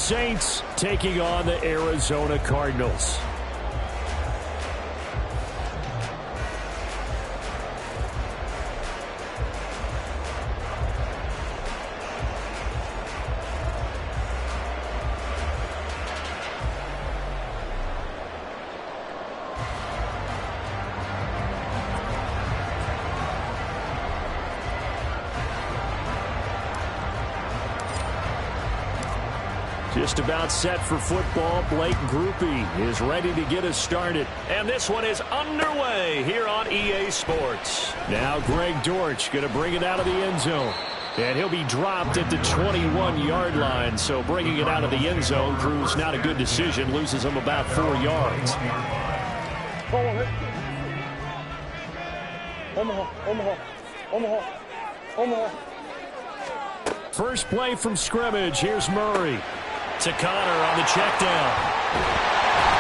Saints taking on the Arizona Cardinals. Just about set for football. Blake Groupie is ready to get us started. And this one is underway here on EA Sports. Now Greg Dortch going to bring it out of the end zone. And he'll be dropped at the 21-yard line. So bringing it out of the end zone proves not a good decision. Loses him about 4 yards. Omaha. First play from scrimmage. Here's Murray. To Connor on the check down.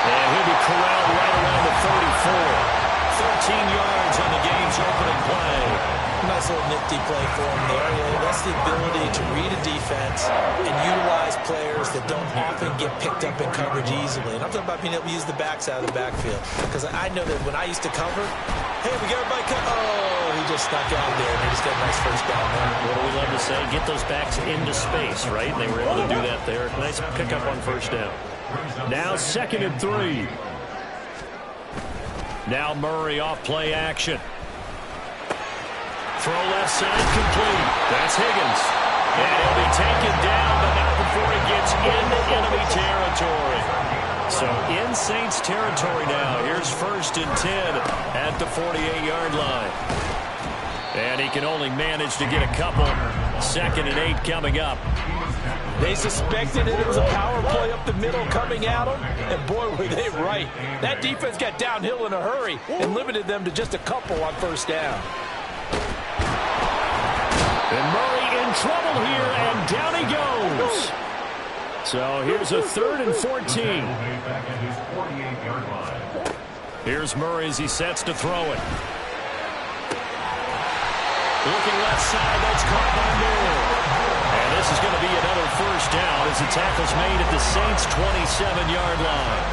And he'll be corralled right around the 34. 13 yards on the game's opening play. Nice little nifty play for him there. That's the ability to read a defense and utilize players that don't often get picked up in coverage easily. And I'm talking about being able to use the backs out of the backfield. Because I know that when I used to cover, hey, we got everybody cut. Oh, he just snuck out there, and he just got a nice first down there. What do we love to say? Get those backs into space, right? And they were able to do that there. Nice pickup on first down. Now 2nd and 3. Now Murray off play action. Throw left side complete. That's Higgins. And he'll be taken down, but not before he gets into enemy territory. So in Saints territory now. Here's 1st and 10 at the 48-yard line. And he can only manage to get a couple. 2nd and 8 coming up. They suspected it was a power play up the middle coming at them, and boy, were they right. That defense got downhill in a hurry and limited them to just a couple on first down. And Murray in trouble here, and down he goes. So here's a 3rd and 14. Here's Murray as he sets to throw it. Looking left side, that's caught by Moore. And this is going to be another first down as the tackle's made at the Saints' 27-yard line.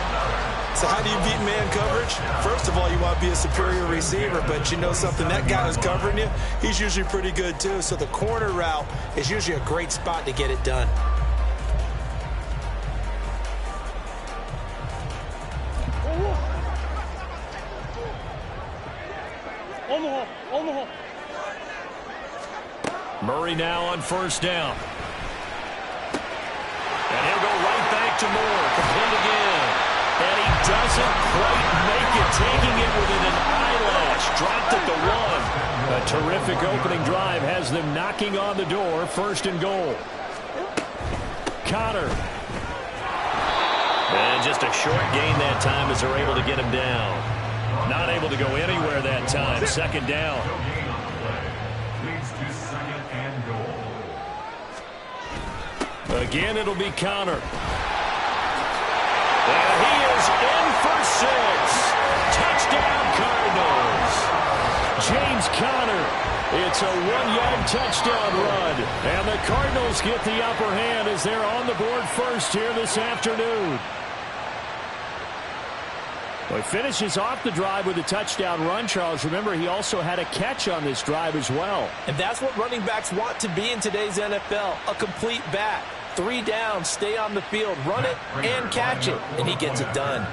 So how do you beat man coverage? First of all, you want to be a superior receiver, but you know something, that guy who's covering you, he's usually pretty good too. So the corner route is usually a great spot to get it done. Omaha. Murray now on first down. And he'll go right back to Moore. Complete again. And he doesn't quite make it, taking it within an eyelash. Dropped at the 1. A terrific opening drive has them knocking on the door. 1st and goal. Connor. And just a short gain that time as they're able to get him down. Not able to go anywhere that time. 2nd down. Again, it'll be Connor. And he is in for 6. Touchdown, Cardinals. James Conner. It's a 1-yard touchdown run. And the Cardinals get the upper hand as they're on the board first here this afternoon. Well, he finishes off the drive with a touchdown run, Charles. Remember, he also had a catch on this drive as well. And that's what running backs want to be in today's NFL, a complete back. 3 down, stay on the field, run it, and catch it. And he gets it done.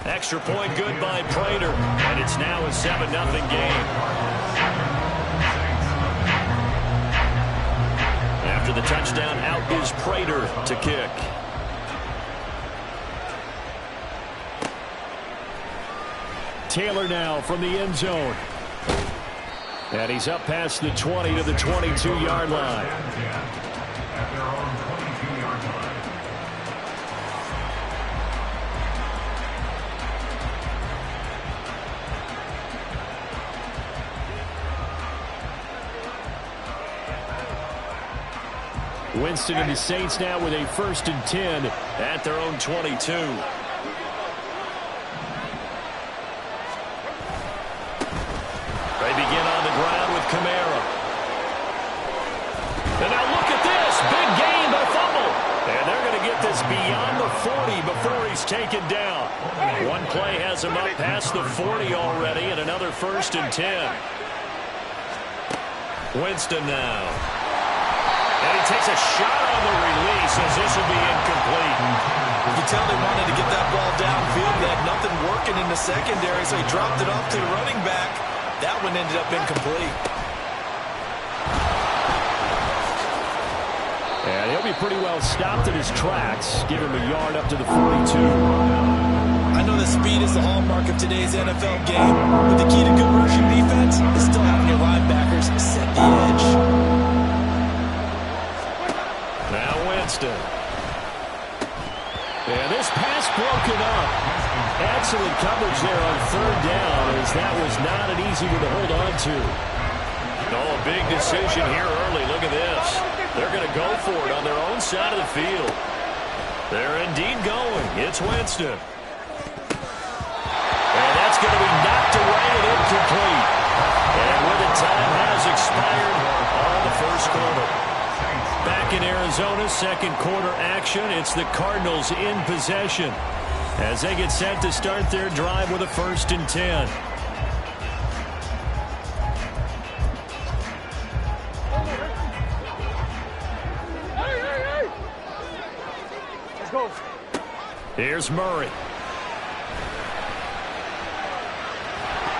Extra point good by Prater. And it's now a 7-0 game. After the touchdown, out is Prater to kick. Taylor now from the end zone. And he's up past the 20 to the 22-yard line. Winston and the Saints now with a 1st and 10 at their own 22. They begin on the ground with Kamara. is beyond the 40 before he's taken down. One play has him up past the 40 already, and another 1st and 10. Winston now. And he takes a shot on the release as this will be incomplete. You can tell they wanted to get that ball downfield. They had nothing working in the secondary, so he dropped it off to the running back. That one ended up incomplete. And he'll be pretty well stopped in his tracks. Give him a yard up to the 42. I know that speed is the hallmark of today's NFL game, but the key to good rushing defense is still having your linebackers set the edge. Now Winston. And this pass broken up. Excellent coverage there on 3rd down, as that was not an easy one to hold on to. Oh, a big decision here early. Look at this. They're going to go for it on their own side of the field. They're indeed going. It's Winston. And that's going to be knocked away and incomplete. And with it, time has expired on the 1st quarter. Back in Arizona, 2nd quarter action. It's the Cardinals in possession as they get set to start their drive with a 1st and 10. Here's Murray.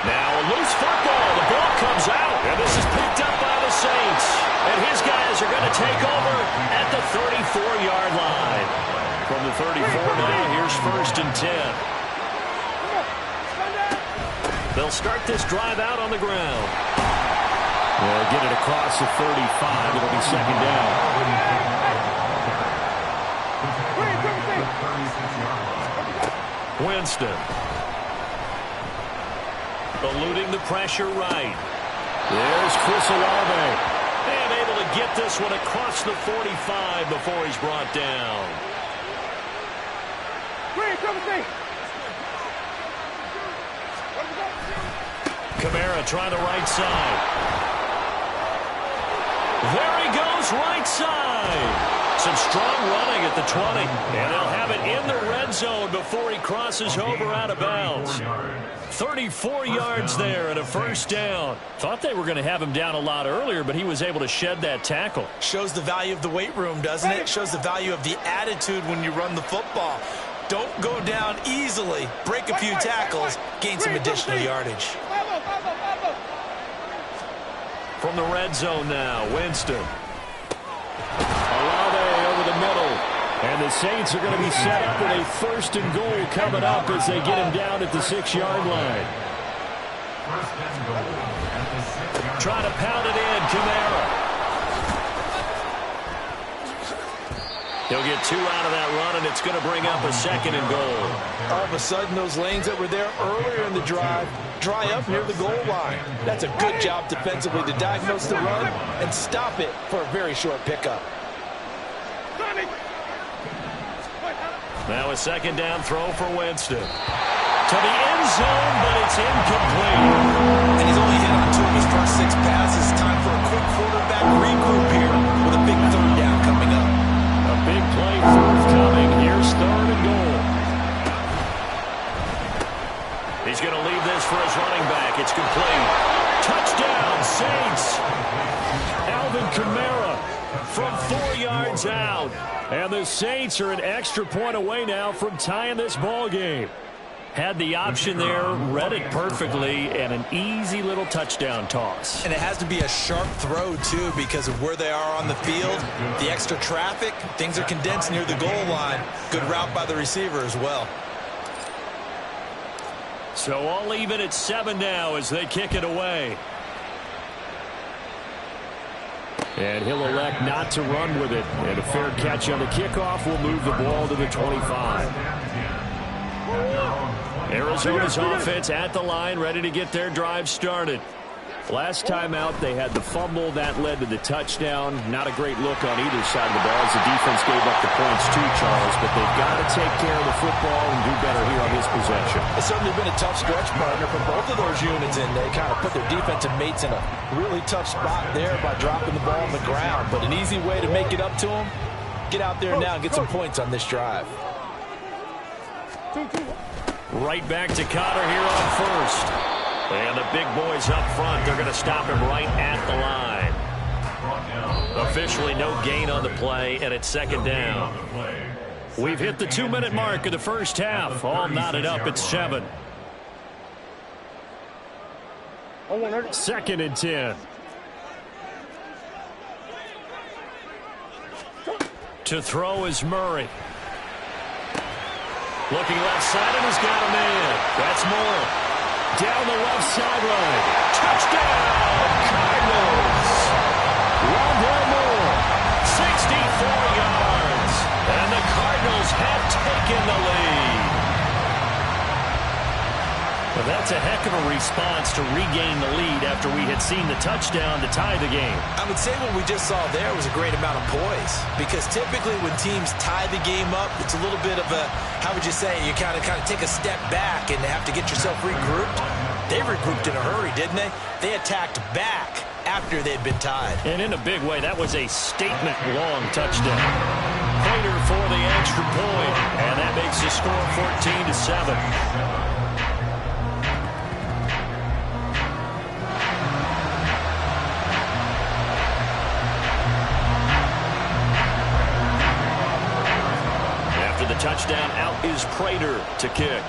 Now a loose football. The ball comes out, and this is picked up by the Saints. And his guys are going to take over at the 34-yard line. From the 34 now, here's 1st and 10. They'll start this drive out on the ground. They'll get it across the 35. It'll be 2nd down. Winston. Eluding the pressure right. There's Chris Olave. And able to get this one across the 45 before he's brought down. Kamara trying the right side. There he goes, right side. Some strong running at the 20. And they'll have it in the red zone before he crosses over out of bounds. 34 yards there and a 1st down. Thought they were going to have him down a lot earlier, but he was able to shed that tackle. Shows the value of the weight room, doesn't it? Shows the value of the attitude when you run the football. Don't go down easily. Break a few tackles. Gain some additional yardage. From the red zone now, Winston. Olave over the middle. And the Saints are going to be set up with a 1st and goal coming up as they get him down at the 6-yard line. Trying to pound it in, Kamara. He'll get 2 out of that run, and it's going to bring up a 2nd and goal. All of a sudden, those lanes that were there earlier in the drive dry up near the goal line. That's a good job defensively to diagnose the run and stop it for a very short pickup. Now a 2nd down throw for Winston. To the end zone, but it's incomplete. And he's only hit on 2 of his first 6 passes. Time for a quick quarterback regroup here with a big 3rd down coming up. A big play forthcoming. Here's 3rd and goal. He's going to leave this for his running back. It's complete. Touchdown, Saints. Alvin Kamara from 4 yards out. And the Saints are an extra point away now from tying this ball game. Had the option there, read it perfectly, and an easy little touchdown toss. And it has to be a sharp throw, too, because of where they are on the field. The extra traffic, things are condensed near the goal line. Good route by the receiver as well. So all even at 7 now as they kick it away. And he'll elect not to run with it. And a fair catch on the kickoff will move the ball to the 25. Arizona's offense at the line, ready to get their drive started. Last time out, they had the fumble. That led to the touchdown. Not a great look on either side of the ball as the defense gave up the points too, Charles. But they've got to take care of the football and do better here on this possession. It's certainly been a tough stretch, partner, for both of those units, and they kind of put their defensive mates in a really tough spot there by dropping the ball on the ground. But an easy way to make it up to them, Get out there now and get some points on this drive. Right back to Connor here on first. And the big boys up front, they're going to stop him right at the line. Officially no gain on the play, and it's second down. We've hit the 2-minute mark of the first half. All knotted up at 7. 2nd and 10. To throw is Murray. Looking left side, and he's got a man. That's Moore. Down the left sideline. Touchdown, Cardinals. Rondell Moore, 64 yards. And the Cardinals have taken the lead. Well, that's a heck of a response to regain the lead after we had seen the touchdown to tie the game. I would say what we just saw there was a great amount of poise, because typically when teams tie the game up, it's a little bit of a, how would you say, you kind of take a step back and have to get yourself regrouped. They regrouped in a hurry, didn't they? They attacked back after they'd been tied. And in a big way, that was a statement-long touchdown. Prater for the extra point, and that makes the score 14-7. Touchdown, out is Prater to kick.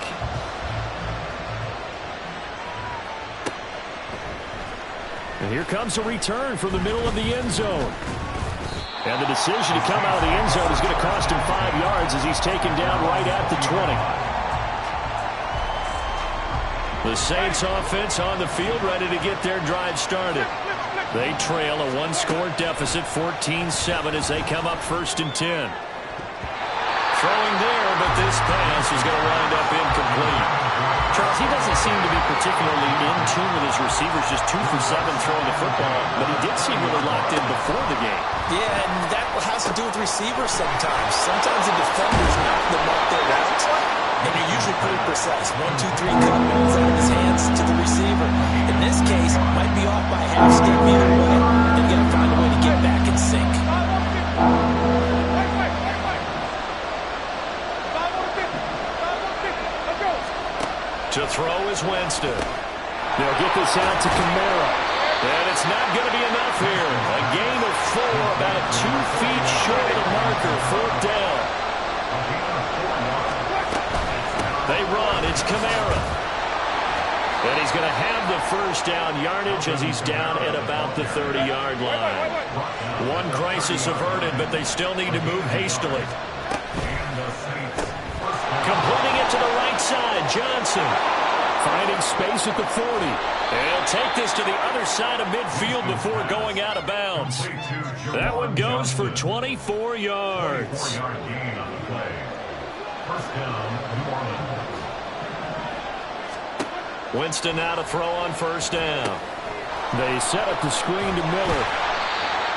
And here comes a return from the middle of the end zone. And the decision to come out of the end zone is going to cost him 5 yards as he's taken down right at the 20. The Saints offense on the field ready to get their drive started. They trail a 1-score deficit, 14-7, as they come up 1st and 10. Throwing there, but this pass is going to wind up incomplete. Charles, he doesn't seem to be particularly in tune with his receivers, just 2 for 7 throwing the football, but he did seem really locked in before the game. Yeah, and that has to do with receivers sometimes. Sometimes the defenders knock them off their routes, and they're usually pretty precise. 1, 2, 3, cut balls out of his hands to the receiver. In this case, might be off by half step either way. They're going to find a way to get back in sync. To throw is Winston. They'll get this out to Kamara. And it's not going to be enough here. A gain of 4, about 2 feet short of the marker. 4th down. They run. It's Kamara. And he's going to have the first down yardage as he's down at about the 30-yard line. One crisis averted, but they still need to move hastily. Completing it to the right side, Johnson. Finding space at the 40. He'll take this to the other side of midfield before going out of bounds. That one goes for 24 yards. Winston now to throw on 1st down. They set up the screen to Miller.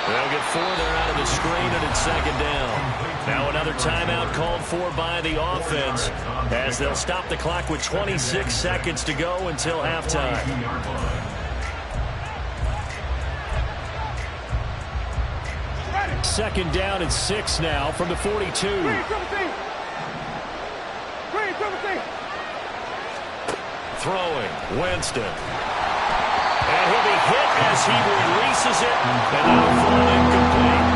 They'll get 4 there out of the screen, and it's 2nd down. Now another timeout called for by the offense as they'll stop the clock with 26 seconds to go until halftime. Second down and 6 now from the 42. Throwing, Winston. And he'll be hit as he releases it, and that'll fall incomplete.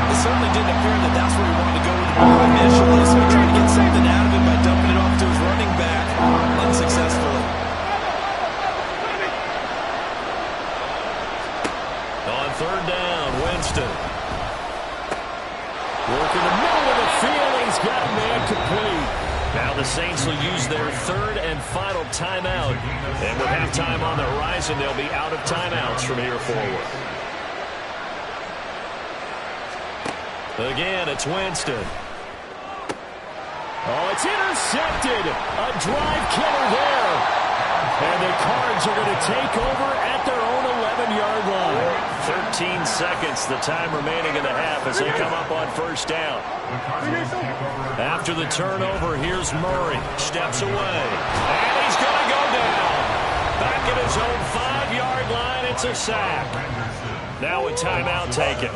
It certainly didn't appear that that's where he wanted to go with the ball initially, so he tried to get something out of it by dumping it off to his running back unsuccessfully. On 3rd down, Winston. Working the middle of the field, he's got a man complete. Now the Saints will use their 3rd and final timeout. And with halftime on the horizon, they'll be out of timeouts from here forward. Again, it's Winston. Oh, it's intercepted. A drive killer there. And the Cards are going to take over at their own 11-yard line. 13 seconds, the time remaining in the half as they come up on 1st down. After the turnover, here's Murray. Steps away. And he's going to go down. Back at his own 5-yard line, it's a sack. Now a timeout taken.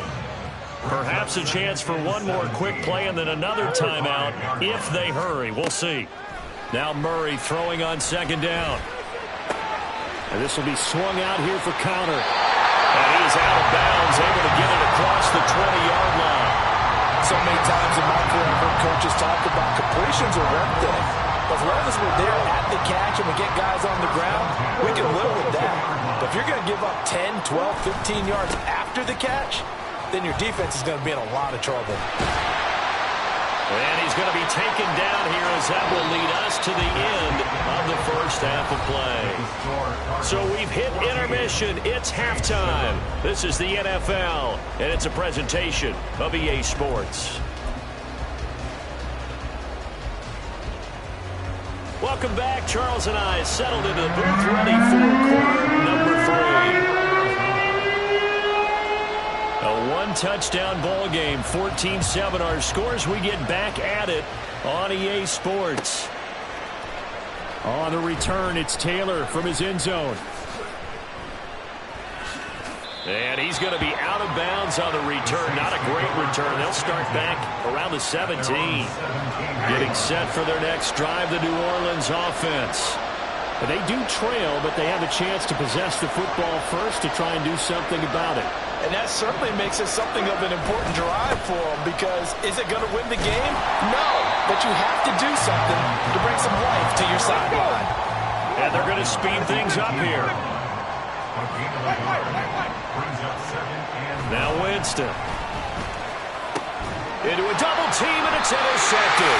Perhaps a chance for one more quick play and then another timeout if they hurry. We'll see. Now Murray throwing on second down. And this will be swung out here for counter. And he's out of bounds, able to get it across the 20-yard line. So many times in my career, I've heard coaches talk about completions are one thing. As long as we're there at the catch and we get guys on the ground, we can live with that. But if you're going to give up 10, 12, 15 yards after the catch, then your defense is going to be in a lot of trouble. And he's going to be taken down here as that will lead us to the end of the first half of play. So we've hit intermission. It's halftime. This is the NFL, and it's a presentation of EA Sports. Welcome back. Charles and I settled into the booth, ready for quarter number 3. A one-touchdown ball game, 14-7 our scores. We get back at it on EA Sports. On the return, it's Taylor from his end zone. And he's going to be out of bounds on the return. Not a great return. They'll start back around the 17. Getting set for their next drive, the New Orleans offense. And they do trail, but they have a chance to possess the football first to try and do something about it. And that certainly makes it something of an important drive for them, because is it going to win the game? No, but you have to do something to bring some life to your sideline. And they're going to speed things up here. Now Winston. Into a double team, and it's intercepted.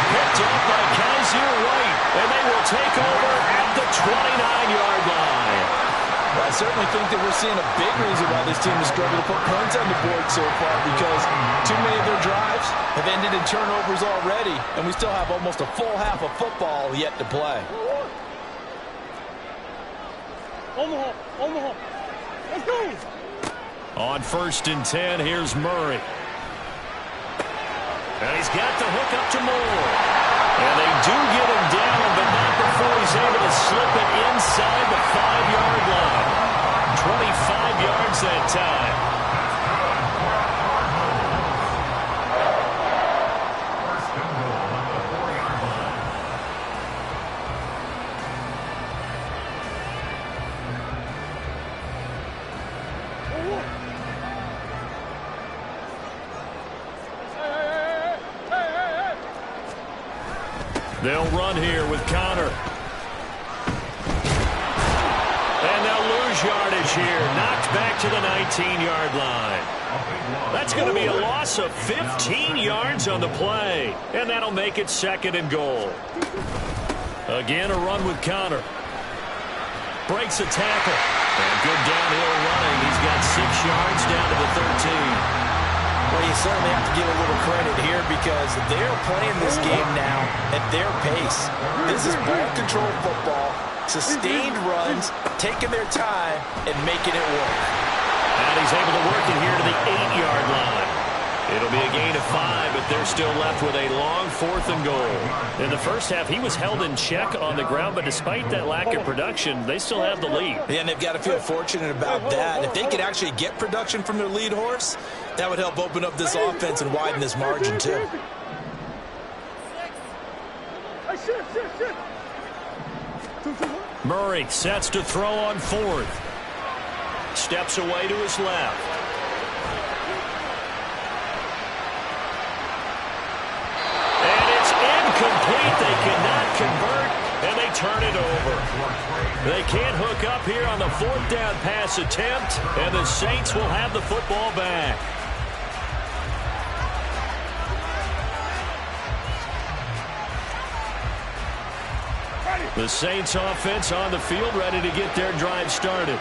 Picked up by Kaiser White, and they will take over at the 29-yard line. Well, I certainly think that we're seeing a big reason why this team has struggled to put points on the board so far, because too many of their drives have ended in turnovers already, and we still have almost a full half of football yet to play. Let's go. On 1st and 10, here's Murray. And he's got the hook up to Moore. And they do get him down, but not before he's able to slip it inside the 5-yard line. 25 yards that time. They'll run here with Connor. And they'll lose yardage here. Knocked back to the 19-yard line. That's going to be a loss of 15 yards on the play. And that'll make it 2nd and goal. Again, a run with Connor. Breaks a tackle. And good downhill running. He's got 6 yards down to the 13. Well, you certainly have to give a little credit here, because they're playing this game now at their pace. This is ball control football, sustained runs, taking their time, and making it work. And he's able to work it here to the 8-yard line. It'll be a gain of 5, but they're still left with a long 4th and goal. In the first half, he was held in check on the ground, but despite that lack of production, they still have the lead. Yeah, and they've got to feel fortunate about that. If they could actually get production from their lead horse, that would help open up this offense and widen this margin, too. Murray sets to throw on 4th. Steps away to his left. Complete. They cannot convert, and they turn it over. They can't hook up here on the 4th down pass attempt, and the Saints will have the football back. The Saints offense on the field, ready to get their drive started.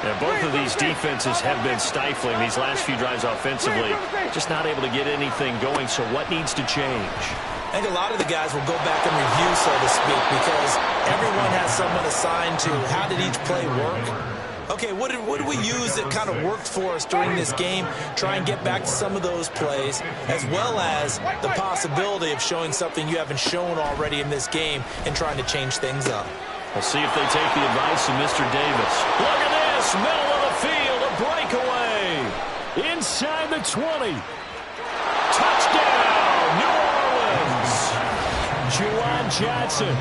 And both of these defenses have been stifling these last few drives offensively. Just not able to get anything going, so what needs to change? I think a lot of the guys will go back and review, so to speak, because everyone has someone assigned to how did each play work. Okay, what did we use that kind of worked for us during this game? Try and get back to some of those plays, as well as the possibility of showing something you haven't shown already in this game and trying to change things up. We'll see if they take the advice of Mr. Davis. Look at this, middle of the field, a breakaway. Inside the 20. Touchdown, New Orleans. Juwan Johnson,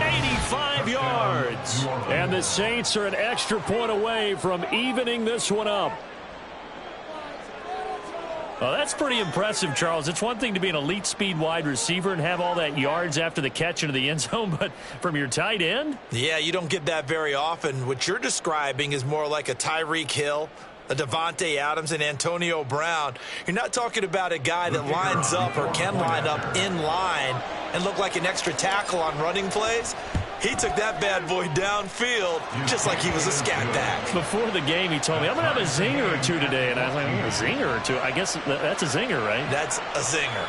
85 yards. And the Saints are an extra point away from evening this one up. Well, that's pretty impressive, Charles. It's one thing to be an elite speed wide receiver and have all that yards after the catch into the end zone, but from your tight end? Yeah, you don't get that very often. What you're describing is more like a Tyreek Hill, a Devontae Adams, and Antonio Brown. You're not talking about a guy that lines up or can line up in line and look like an extra tackle on running plays. He took that bad boy downfield just like he was a scat back. Before the game, he told me, I'm going to have a zinger or two today. And I was like, a zinger or two? I guess that's a zinger, right? That's a zinger.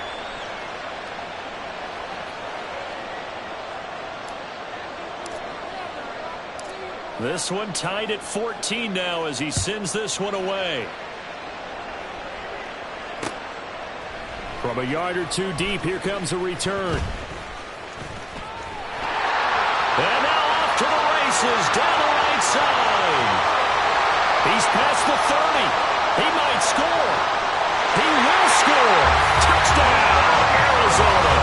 This one tied at 14 now as he sends this one away. From a yard or two deep, here comes a return. And now off to the races down the right side. He's past the 30. He might score. He will score. Touchdown, Arizona.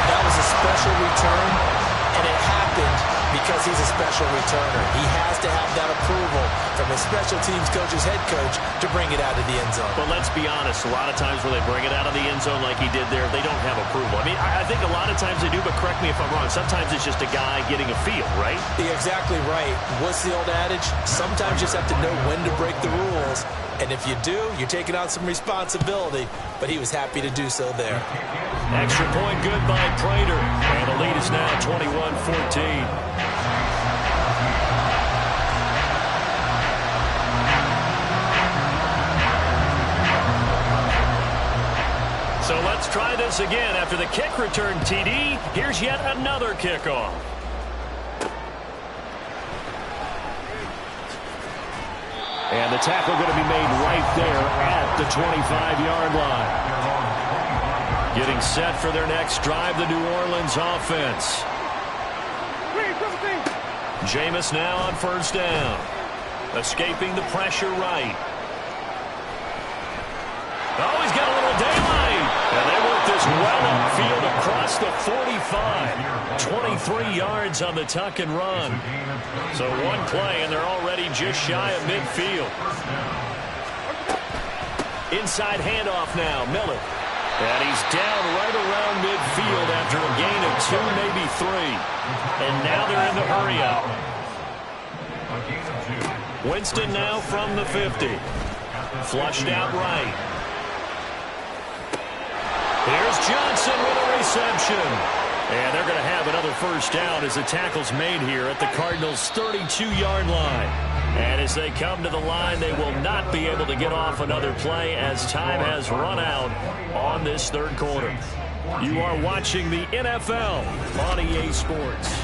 That was a special return, and it happened because he's a special returner. He has to have that approval from his special teams coach's head coach to bring it out of the end zone. But let's be honest, a lot of times when they bring it out of the end zone like he did there, they don't have approval. I mean, I think a lot of times they do, but correct me if I'm wrong. Sometimes it's just a guy getting a feel, right? You're exactly right. What's the old adage? Sometimes you just have to know when to break the rules. And if you do, you're taking on some responsibility. But he was happy to do so there. Extra point good by Prater. And the lead is now 21-14. So let's try this again. After the kick return, TD, here's yet another kickoff. And the tackle going to be made right there at the 25-yard line. Getting set for their next drive, the New Orleans offense. Jameis now on first down. Escaping the pressure right. Oh, he's got a little daylight. And they work this well upfield across the 45. 23 yards on the tuck and run. So one play, and they're already just shy of midfield. Inside handoff now, Miller. And he's down right around midfield after a gain of 2, maybe 3. And now they're in the hurry up. Winston now from the 50. Flushed out right. Here's Johnson with a reception. And they're going to have another first down as the tackle's made here at the Cardinals' 32-yard line. And as they come to the line, they will not be able to get off another play as time has run out on this third quarter. You are watching the NFL on EA Sports.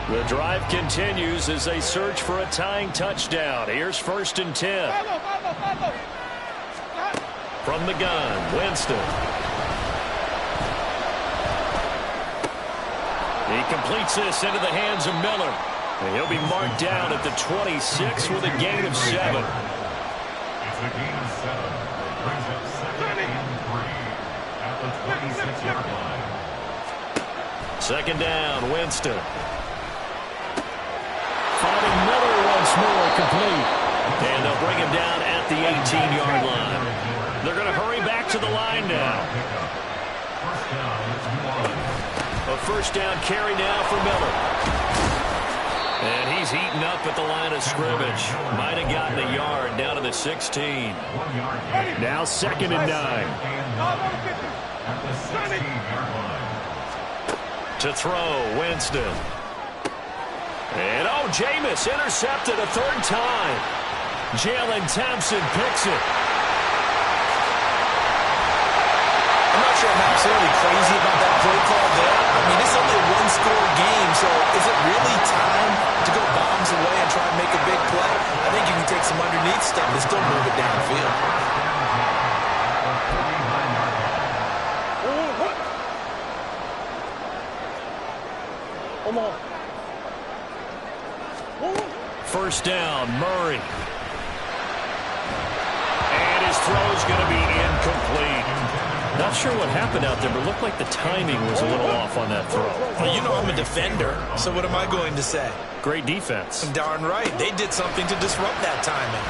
The drive continues as they search for a tying touchdown. Here's first and 10. From the gun, Winston. He completes this into the hands of Miller. And he'll be marked down at the 26 with a gain of 7. It's a gain of 7. Brings up 2nd and 3 at the 26-yard line. Second down, Winston. Finding Miller once more, complete. And they'll bring him down at the 18-yard line. They're going to hurry back to the line now. A first down carry now for Miller. And he's heating up at the line of scrimmage. Might have gotten a yard down to the 16. Now 2nd and 9. To throw, Winston. And Jameis intercepted a 3rd time. Jalen Thompson picks it. I'm not sure I'm absolutely crazy about that play call there. I mean, it's only a one-score game, so is it really time to go bombs away and try and make a big play? I think you can take some underneath stuff and still move it downfield. first down. Murray. And his throw's going to be incomplete. Not sure what happened out there, but it looked like the timing was a little off on that throw. Well, you know I'm a defender, so what am I going to say? Great defense. Darn right. They did something to disrupt that timing.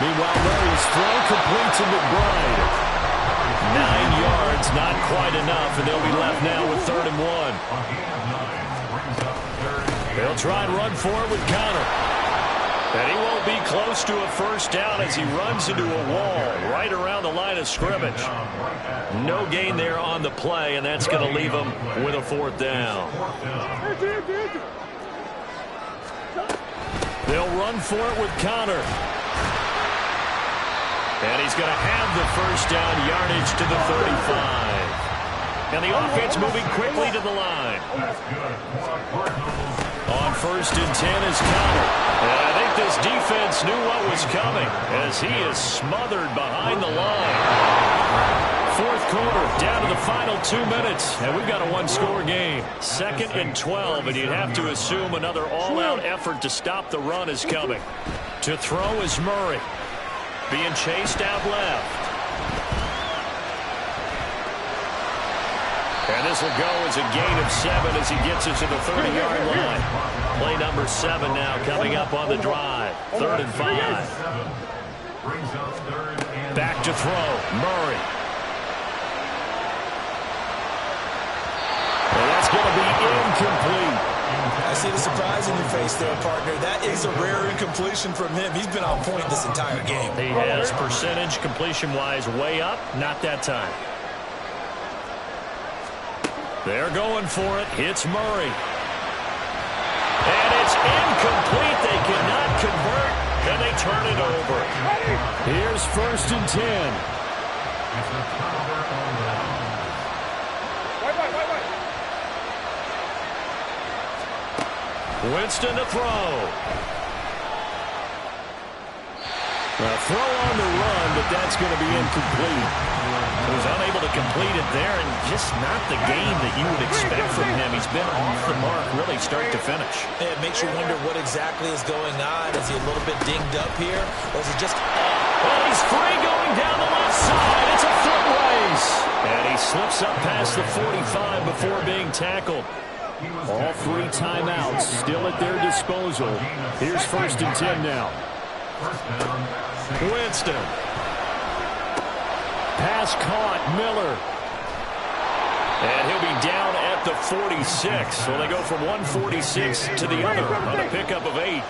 Meanwhile, Murray's throw complete to McBride. 9 yards, not quite enough, and they'll be left now with 3rd and 1. They'll try and run for it with Connor. And he won't be close to a first down as he runs into a wall right around the line of scrimmage. No gain there on the play, and that's going to leave him with a 4th down. They'll run for it with Connor. And he's going to have the first down, yardage to the 35. And the offense moving quickly to the line. On 1st and 10 is Connor. And I think this defense knew what was coming as he is smothered behind the line. 4th quarter, down to the final 2 minutes. And we've got a one-score game. 2nd and 12, and you'd have to assume another all-out effort to stop the run is coming. To throw is Murray. Being chased out left. And this will go as a gain of 7 as he gets it to the 30-yard line. Play number 7 now coming up on the drive. 3rd and 5. Back to throw. Murray. And that's going to be incomplete. I see the surprise in your face there, partner. That is a rare incompletion from him. He's been on point this entire game. He has percentage completion-wise way up. Not that time. They're going for it. Hits Murray. And it's incomplete. They cannot convert, and they turn it over. Here's 1st and 10. Winston to throw. A throw on the run, but that's going to be incomplete. He was unable to complete it there, and just not the game that you would expect from him. He's been off the mark really start to finish. Yeah, it makes you wonder what exactly is going on. Is he a little bit dinged up here, or is he just... Well, he's free going down the left side. It's a foot race. And he slips up past the 45 before being tackled. All 3 timeouts still at their disposal. Here's 1st and 10 now. Winston. Pass caught. Miller. And he'll be down at the 46. So they go from 146 to the other on a pickup of 8.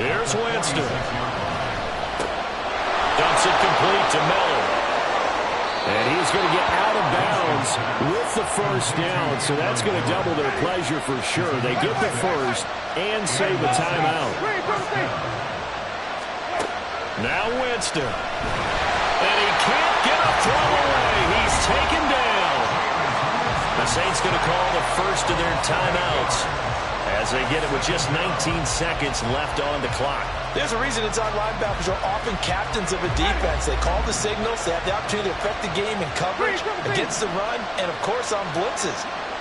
Here's Winston. Dumps it complete to Miller. And he's going to get out of bounds with the first down, so that's going to double their pleasure for sure. They get the first and save a timeout. Now Winston. And he can't get a throw away. He's taken down. The Saints going to call the first of their timeouts as they get it with just 19 seconds left on the clock. There's a reason inside linebackers are often captains of a defense. They call the signals. They have the opportunity to affect the game in coverage, against the run, and, of course, on blitzes.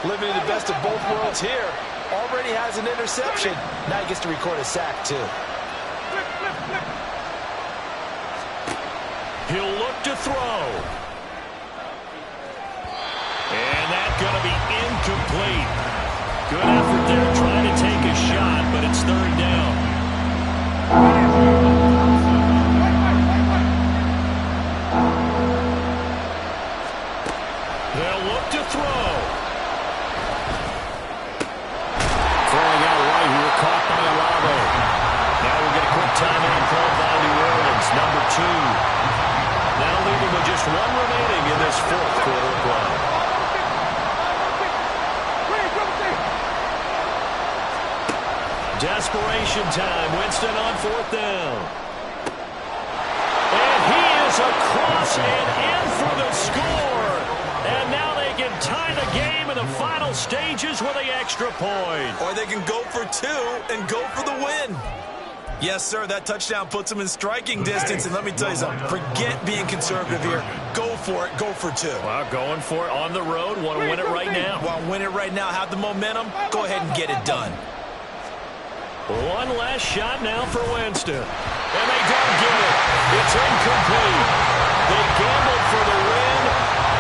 Living in the best of both worlds here. Already has an interception. Now he gets to record a sack, too. He'll look to throw. And that's going to be incomplete. Good effort there trying to take a shot, but it's 3rd down. They'll look to throw. Throwing out right here, caught by Alavo. Now we'll get a quick timeout called by New Orleans, number 2. That'll leave him with just 1 remaining in this 4th quarter of play. Desperation time. Winston on 4th down. And he is across and in for the score. And now they can tie the game in the final stages with the extra point. Or they can go for 2 and go for the win. Yes, sir. That touchdown puts him in striking distance. And let me tell you something. Forget being conservative here. Go for it. Go for two. Well, going for it on the road. Want to win it right now. Want to win it right now. Have the momentum. Go ahead and get it done. One last shot now for Winston. And they don't get it. It's incomplete. They gambled for the win,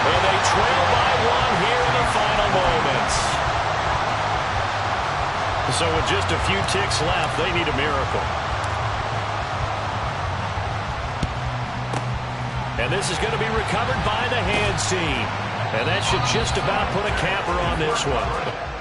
and they trail by one here in the final moments. So with just a few ticks left, they need a miracle. And this is going to be recovered by the hands team. And that should just about put a capper on this one.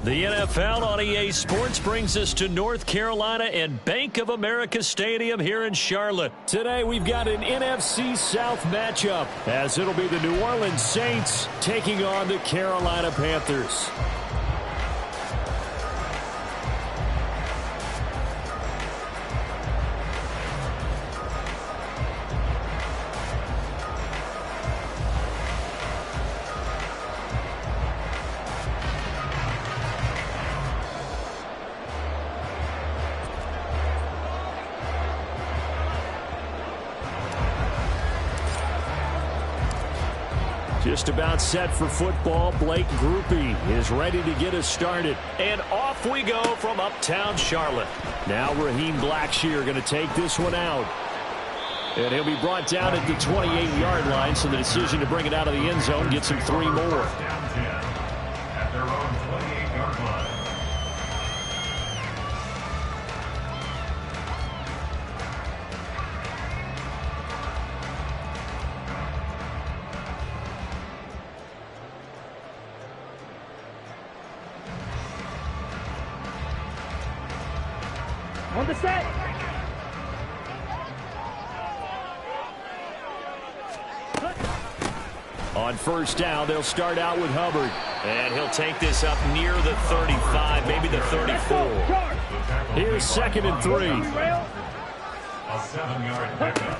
The NFL on EA Sports brings us to North Carolina and Bank of America Stadium here in Charlotte. Today we've got an NFC South matchup as it'll be the New Orleans Saints taking on the Carolina Panthers. Just about set for football. Blake Groupie is ready to get us started. And off we go from uptown Charlotte. Now Raheem Blackshear going to take this one out. And he'll be brought down at the 28-yard line, so the decision to bring it out of the end zone gets him 3 more. At their own 28-yard line. On the set. On first down, they'll start out with Hubbard. And he'll take this up near the 35, maybe the 34. Here's 2nd and 3. A 7-yard pickup.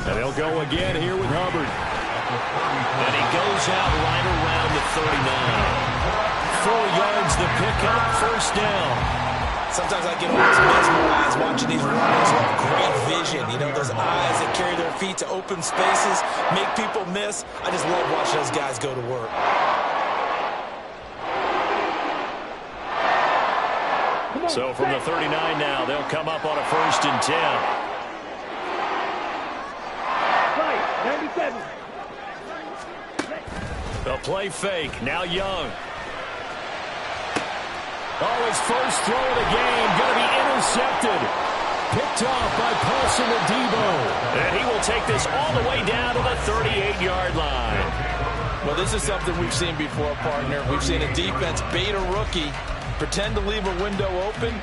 And they'll go again here with Hubbard. And he goes out right around the 39. 4 yards the pickup, first down. Sometimes I get almost mesmerized watching these runners who have great vision. You know, those eyes that carry their feet to open spaces, make people miss. I just love watching those guys go to work. So from the 39 now, they'll come up on a 1st and 10. Right, 97. They'll play fake. Now Young. Oh, his first throw of the game going to be intercepted. Picked off by Paulson Adebo. And he will take this all the way down to the 38-yard line. Well, this is something we've seen before, partner. We've seen a defense bait a rookie, pretend to leave a window open,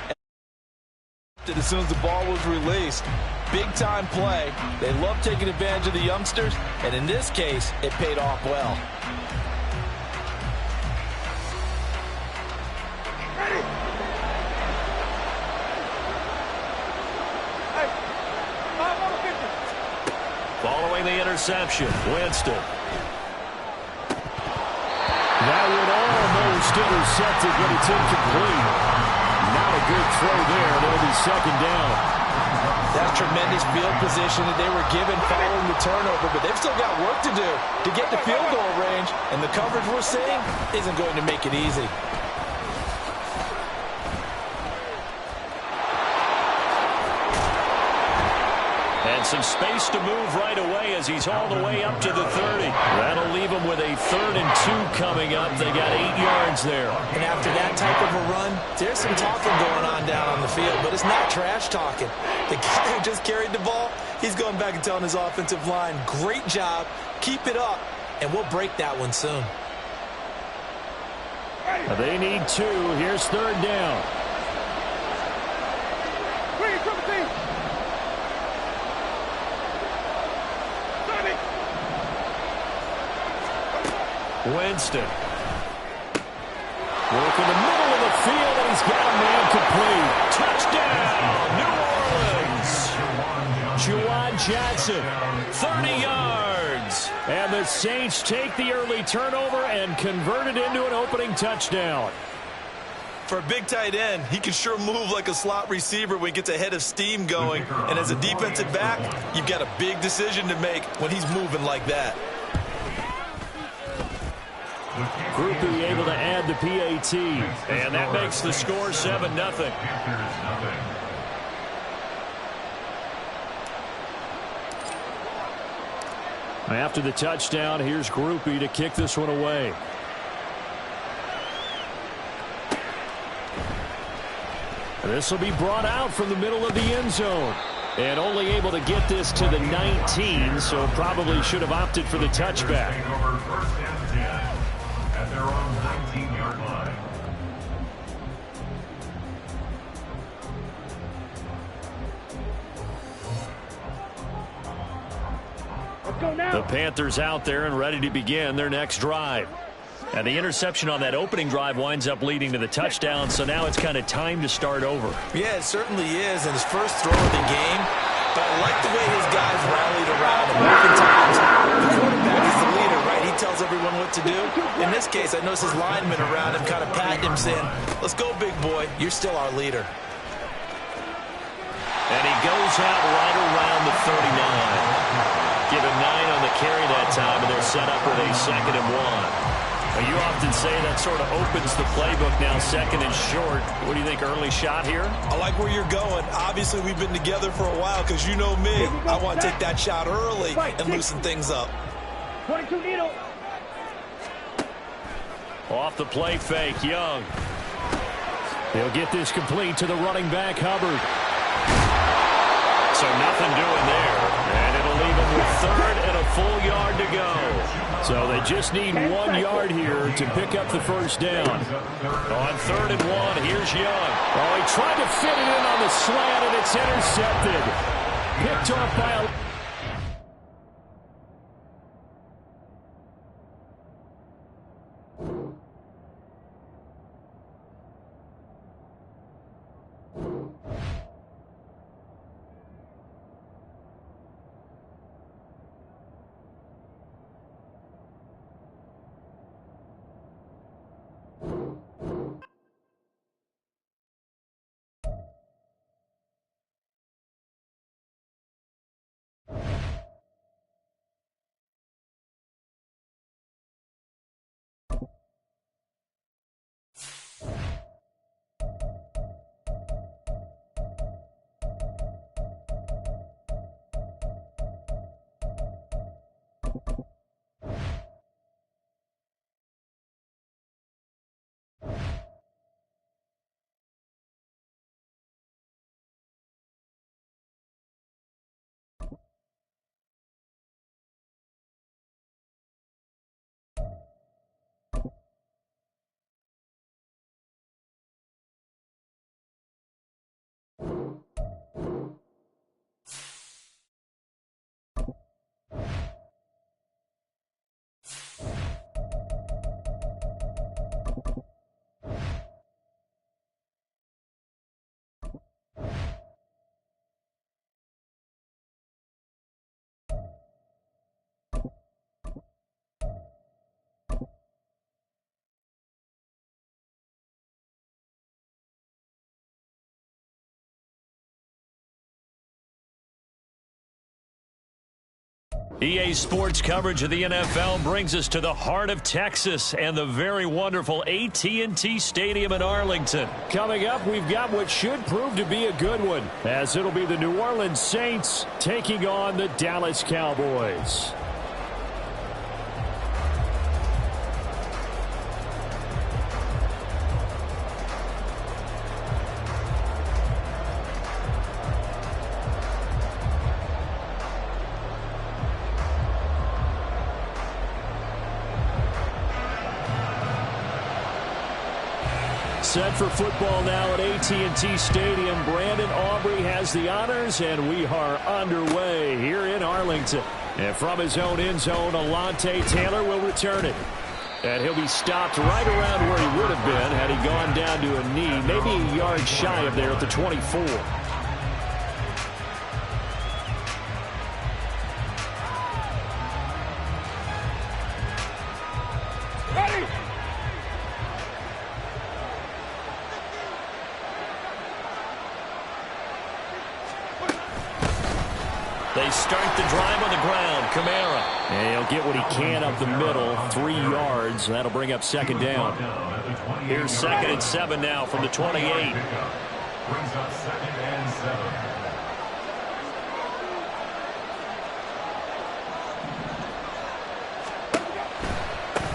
and as soon as the ball was released. Big-time play. They love taking advantage of the youngsters, and in this case, it paid off well. Following the interception, Winston. That one almost intercepted, but it's incomplete. Not a good throw there. That'll be 2nd down. That's tremendous field position that they were given following the turnover, but they've still got work to do to get to field goal range, and the coverage we're seeing isn't going to make it easy. And some space to move right away as he's all the way up to the 30. That'll leave him with a 3rd and 2 coming up. They got 8 yards there. And after that type of a run, there's some talking going on down on the field, but it's not trash talking. The guy who just carried the ball, he's going back and telling his offensive line, great job, keep it up, and we'll break that one soon. They need 2. Here's 3rd down. Winston. Working the middle of the field, and he's got a man complete. Touchdown, New Orleans. Juwan Johnson, 30 yards. And the Saints take the early turnover and convert it into an opening touchdown. For a big tight end, he can sure move like a slot receiver when he gets a head of steam going. And as a defensive back, you've got a big decision to make when he's moving like that. Groupie able to add the PAT, and that makes the score 7-0. After the touchdown, here's Groupie to kick this one away. This will be brought out from the middle of the end zone. And only able to get this to the 19, so probably should have opted for the touchback. At their own 19-yard line. The Panthers out there and ready to begin their next drive. And the interception on that opening drive winds up leading to the touchdown, so now it's kind of time to start over. Yeah, it certainly is, and his first throw of the game. But I like the way his guys rallied around him. Oftentimes, the quarterback is the leader, right? He tells everyone what to do. In this case, I noticed his linemen around him kind of patting him, saying, "Let's go, big boy. You're still our leader." And he goes out right around the 39. Give him 9 on the carry that time, and they're set up with a 2nd and 1. Well, you often say that sort of opens the playbook now, 2nd and short. What do you think, early shot here? I like where you're going. Obviously, we've been together for a while because you know me. I want to take that shot early and loosen things up. 22 needle. Off the play fake, Young. They'll get this complete to the running back, Hubbard. So nothing doing there. And it'll leave them with 3rd and a full yard to go. So they just need 1 yard here to pick up the first down. On 3rd and 1, here's Young. Oh, he tried to fit it in on the slant, and it's intercepted. Picked off by a... EA Sports coverage of the NFL brings us to the heart of Texas and the very wonderful AT&T Stadium in Arlington. Coming up, we've got what should prove to be a good one, as it'll be the New Orleans Saints taking on the Dallas Cowboys. Set for football now at AT&T Stadium. Brandon Aubrey has the honors, and we are underway here in Arlington. And from his own end zone, Alontae Taylor will return it. And he'll be stopped right around where he would have been had he gone down to a knee, maybe a yard shy of there at the 24. They start the drive on the ground. Kamara. And he'll get what he can up the middle. 3 yards. That'll bring up 2nd down. Here's 2nd and 7 now from the 28. Brings up 2nd and 7.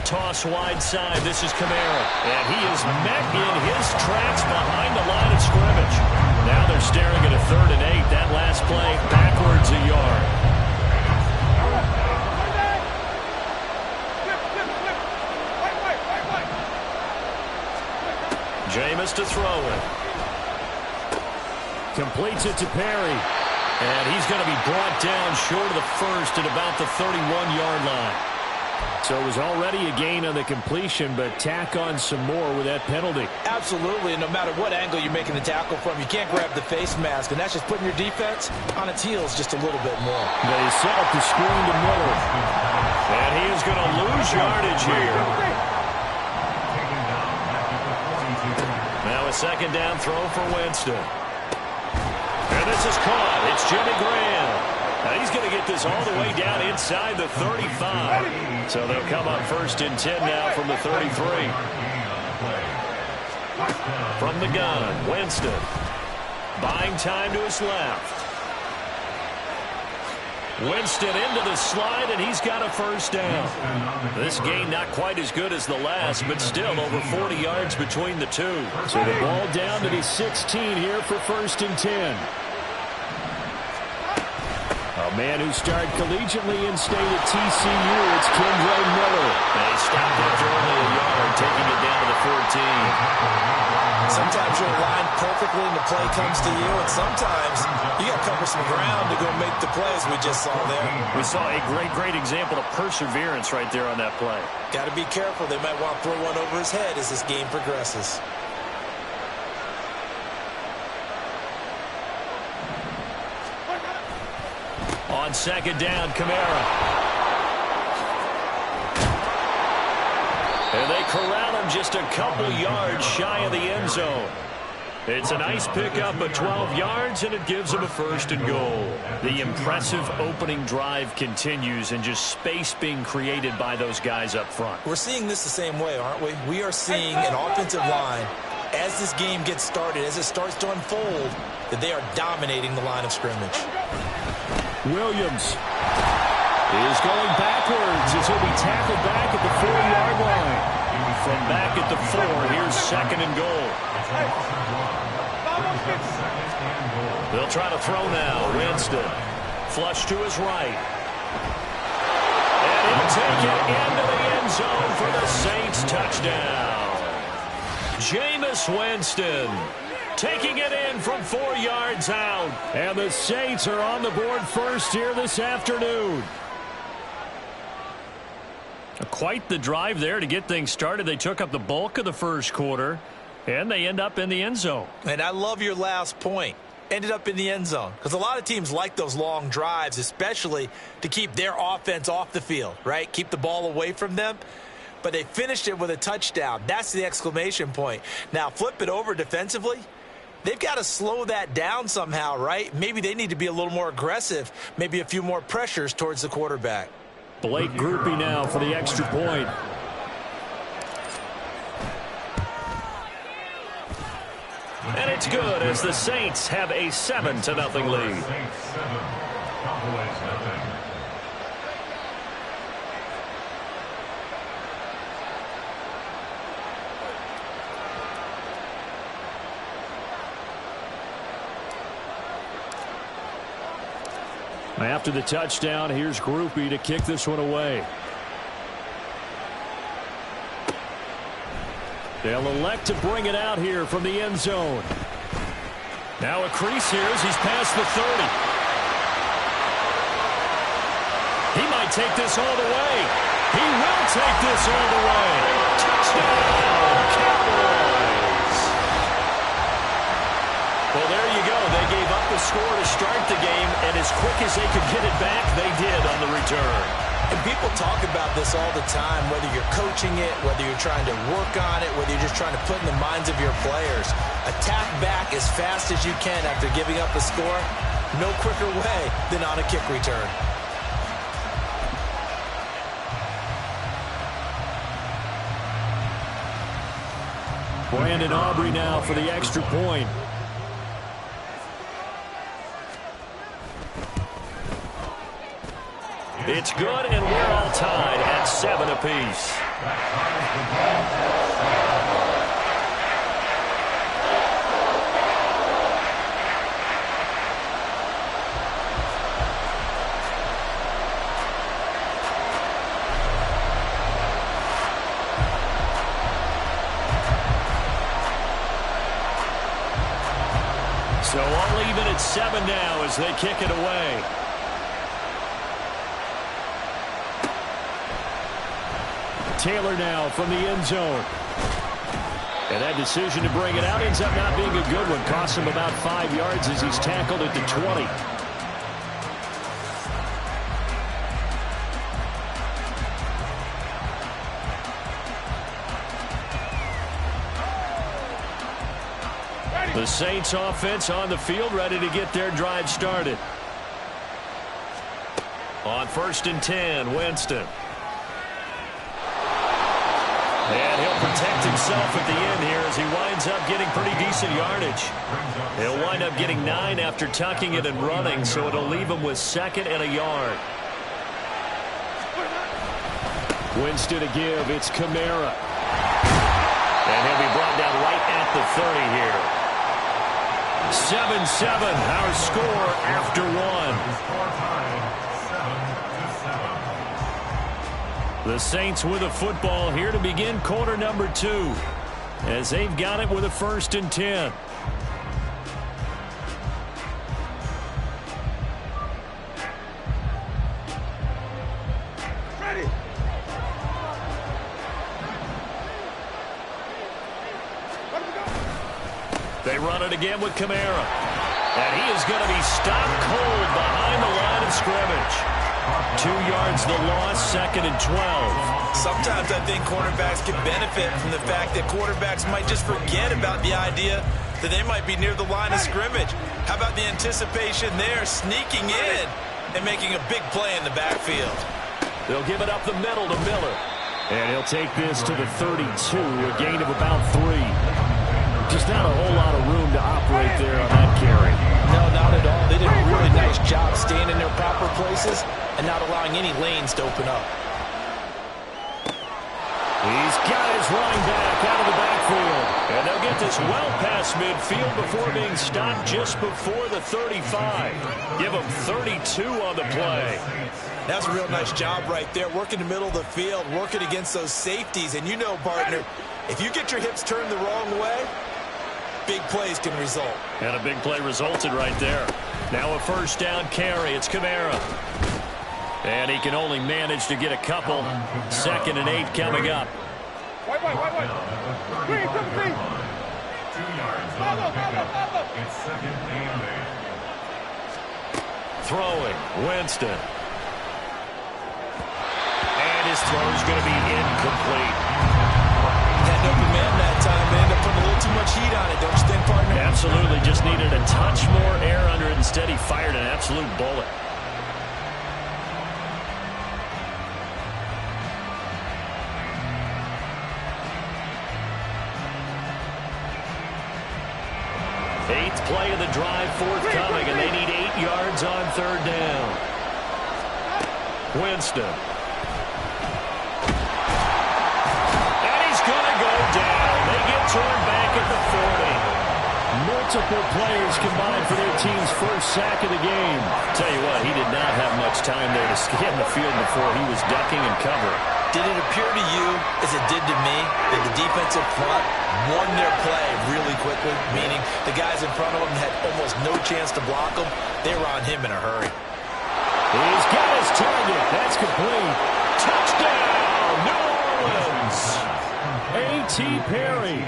Toss wide side. This is Kamara. And he is met in his tracks behind the line of scrimmage. Now they're staring at a 3rd and 8. That last play backwards a yard. Jameis to throw it. Completes it to Perry. And he's going to be brought down short of the first at about the 31-yard line. So it was already a gain on the completion, but tack on some more with that penalty. Absolutely, and no matter what angle you're making the tackle from, you can't grab the face mask, and that's just putting your defense on its heels just a little bit more. They set up the screen to Miller. And he is going to lose yardage here. Now a second down throw for Winston. And this is caught. It's Jimmy Graham. Now he's going to get this all the way down inside the 35. So they'll come up first and 10 now from the 33. From the gun, Winston. Buying time to his left. Winston into the slide, and he's got a first down. This gain not quite as good as the last, but still over 40 yards between the two. So the ball down to the 16 here for first and 10. A man who started collegiately in state at TCU, it's Kendra Miller. They stopped after only a yard, taking it down to the 14. Sometimes you're aligned perfectly and the play comes to you, and sometimes you got to cover some ground to go make the plays we just saw there. We saw a great example of perseverance right there on that play. Got to be careful. They might want to throw one over his head as this game progresses. On second down, Kamara. And they corral him just a couple yards shy of the end zone. It's a nice pickup of 12 yards, and it gives them a first and goal. The impressive opening drive continues, and just space being created by those guys up front. We're seeing this the same way, aren't we? We are seeing an offensive line, as this game gets started, as it starts to unfold, that they are dominating the line of scrimmage. Williams is going backwards as he'll be tackled back at the 4-yard line. From back at the 4, here's second and goal. They'll try to throw now. Winston. Flush to his right. And he'll take it into the end zone for the Saints touchdown. Jameis Winston taking it in from 4 yards out. And the Saints are on the board first here this afternoon. Quite the drive there to get things started. They took up the bulk of the first quarter, and they end up in the end zone. And I love your last point. Ended up in the end zone. Because a lot of teams like those long drives, especially to keep their offense off the field, right? Keep the ball away from them. But they finished it with a touchdown. That's the exclamation point. Now, flip it over defensively. They've got to slow that down somehow, right? Maybe they need to be a little more aggressive. Maybe a few more pressures towards the quarterback. Blake Groupie now for the extra point. And it's good as the Saints have a 7-0 lead. After the touchdown, here's Groupie to kick this one away. They'll elect to bring it out here from the end zone. Now a crease here as he's past the 30. He might take this all the way. He will take this all the way. Touchdown, Cowboys. Well, there you go. They gave up the score to start the game, and as quick as they could get it back, they did on the return. And people talk about this all the time, whether you're coaching it, whether you're trying to work on it, whether you're just trying to put in the minds of your players. Attack back as fast as you can after giving up a score. No quicker way than on a kick return. Brandon Aubrey now for the extra point. It's good, and we're all tied at 7 apiece. So all even at 7 now as they kick it away. Taylor now from the end zone. And that decision to bring it out ends up not being a good one. Costs him about 5 yards as he's tackled at the 20. The Saints offense on the field, ready to get their drive started. On 1st and 10, Winston. And he'll protect himself at the end here as he winds up getting pretty decent yardage. He'll wind up getting 9 after tucking it and running, so it'll leave him with 2nd and a yard. Winston to give. It's Kamara. And he'll be brought down right at the 30 here. 7-7, our score after 1. The Saints with a football here to begin quarter number 2, as they've got it with a 1st and 10. Ready. They run it again with Kamara. And he is going to be stopped cold behind the line of scrimmage. 2 yards the loss, 2nd and 12. Sometimes I think cornerbacks can benefit from the fact that quarterbacks might just forget about the idea that they might be near the line of scrimmage. How about the anticipation there, sneaking in and making a big play in the backfield? They'll give it up the middle to Miller. And he'll take this to the 32, a gain of about 3. Just not a whole lot of room to operate there on that carry. No, not at all. They did a really nice job staying in their proper places and not allowing any lanes to open up. He's got his running back out of the backfield. And they'll get this well past midfield before being stopped just before the 35. Give him 32 on the play. That's a real nice job right there, working the middle of the field, working against those safeties. And you know, partner, if you get your hips turned the wrong way, big plays can result. And a big play resulted right there. Now a 1st down carry. It's Kamara. And he can only manage to get a couple. 2nd and 8 coming up. White. Green, 17. 2 yards on the pickup. It's 2nd and 8. Throwing, Winston. And his throw is going to be incomplete. Had an open man that time. They ended up putting a little too much heat on it, don't you think, partner? Absolutely. Just needed a touch more air under it. Instead, he fired an absolute bullet. Eighth play of the drive forthcoming, and they need 8 yards on 3rd down. Winston. And he's going to go down. They get turned back at the 40. Multiple players combined for their team's first sack of the game. Tell you what, he did not have much time there to scan the field before he was ducking and covering. Did it appear to you, as it did to me, that the defensive front won their play really quickly, meaning the guys in front of them had almost no chance to block them? They were on him in a hurry. He's got his target. That's complete. Touchdown, New Orleans. A.T. Perry,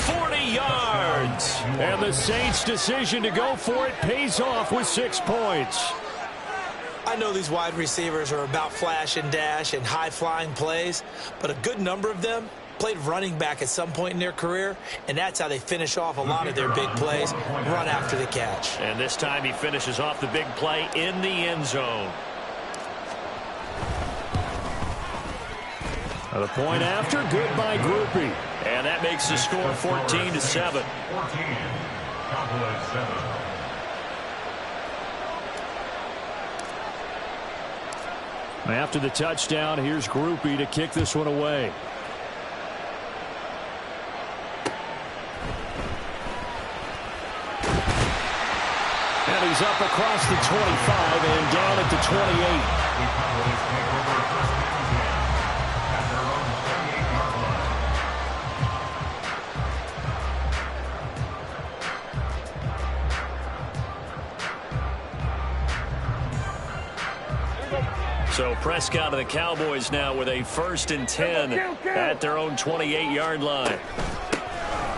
40 yards. And the Saints' decision to go for it pays off with 6 points. I know these wide receivers are about flash and dash and high-flying plays, but a good number of them played running back at some point in their career, and that's how they finish off a lot of their big plays, run after the catch. And this time he finishes off the big play in the end zone. The point after, good by Groupie. And that makes the score 14-7. 14. Cowboys 7. After the touchdown, here's Groupie to kick this one away. And he's up across the 25 and down at the 28. So Prescott and the Cowboys now with a 1st and 10 at their own 28-yard line.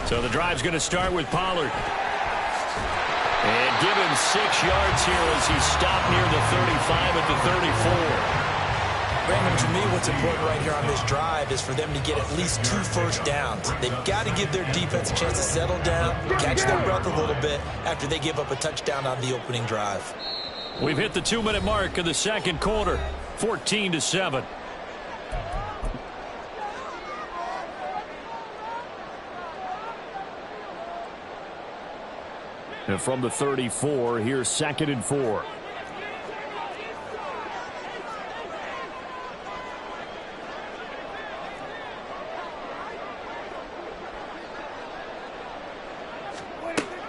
So the drive's going to start with Pollard. And give him 6 yards here as he stopped near the 35 at the 34. Brandon, to me, what's important right here on this drive is for them to get at least 2 first downs. They've got to give their defense a chance to settle down, catch their breath a little bit after they give up a touchdown on the opening drive. We've hit the 2-minute mark of the second quarter, 14-7. And from the 34, here's 2nd and 4.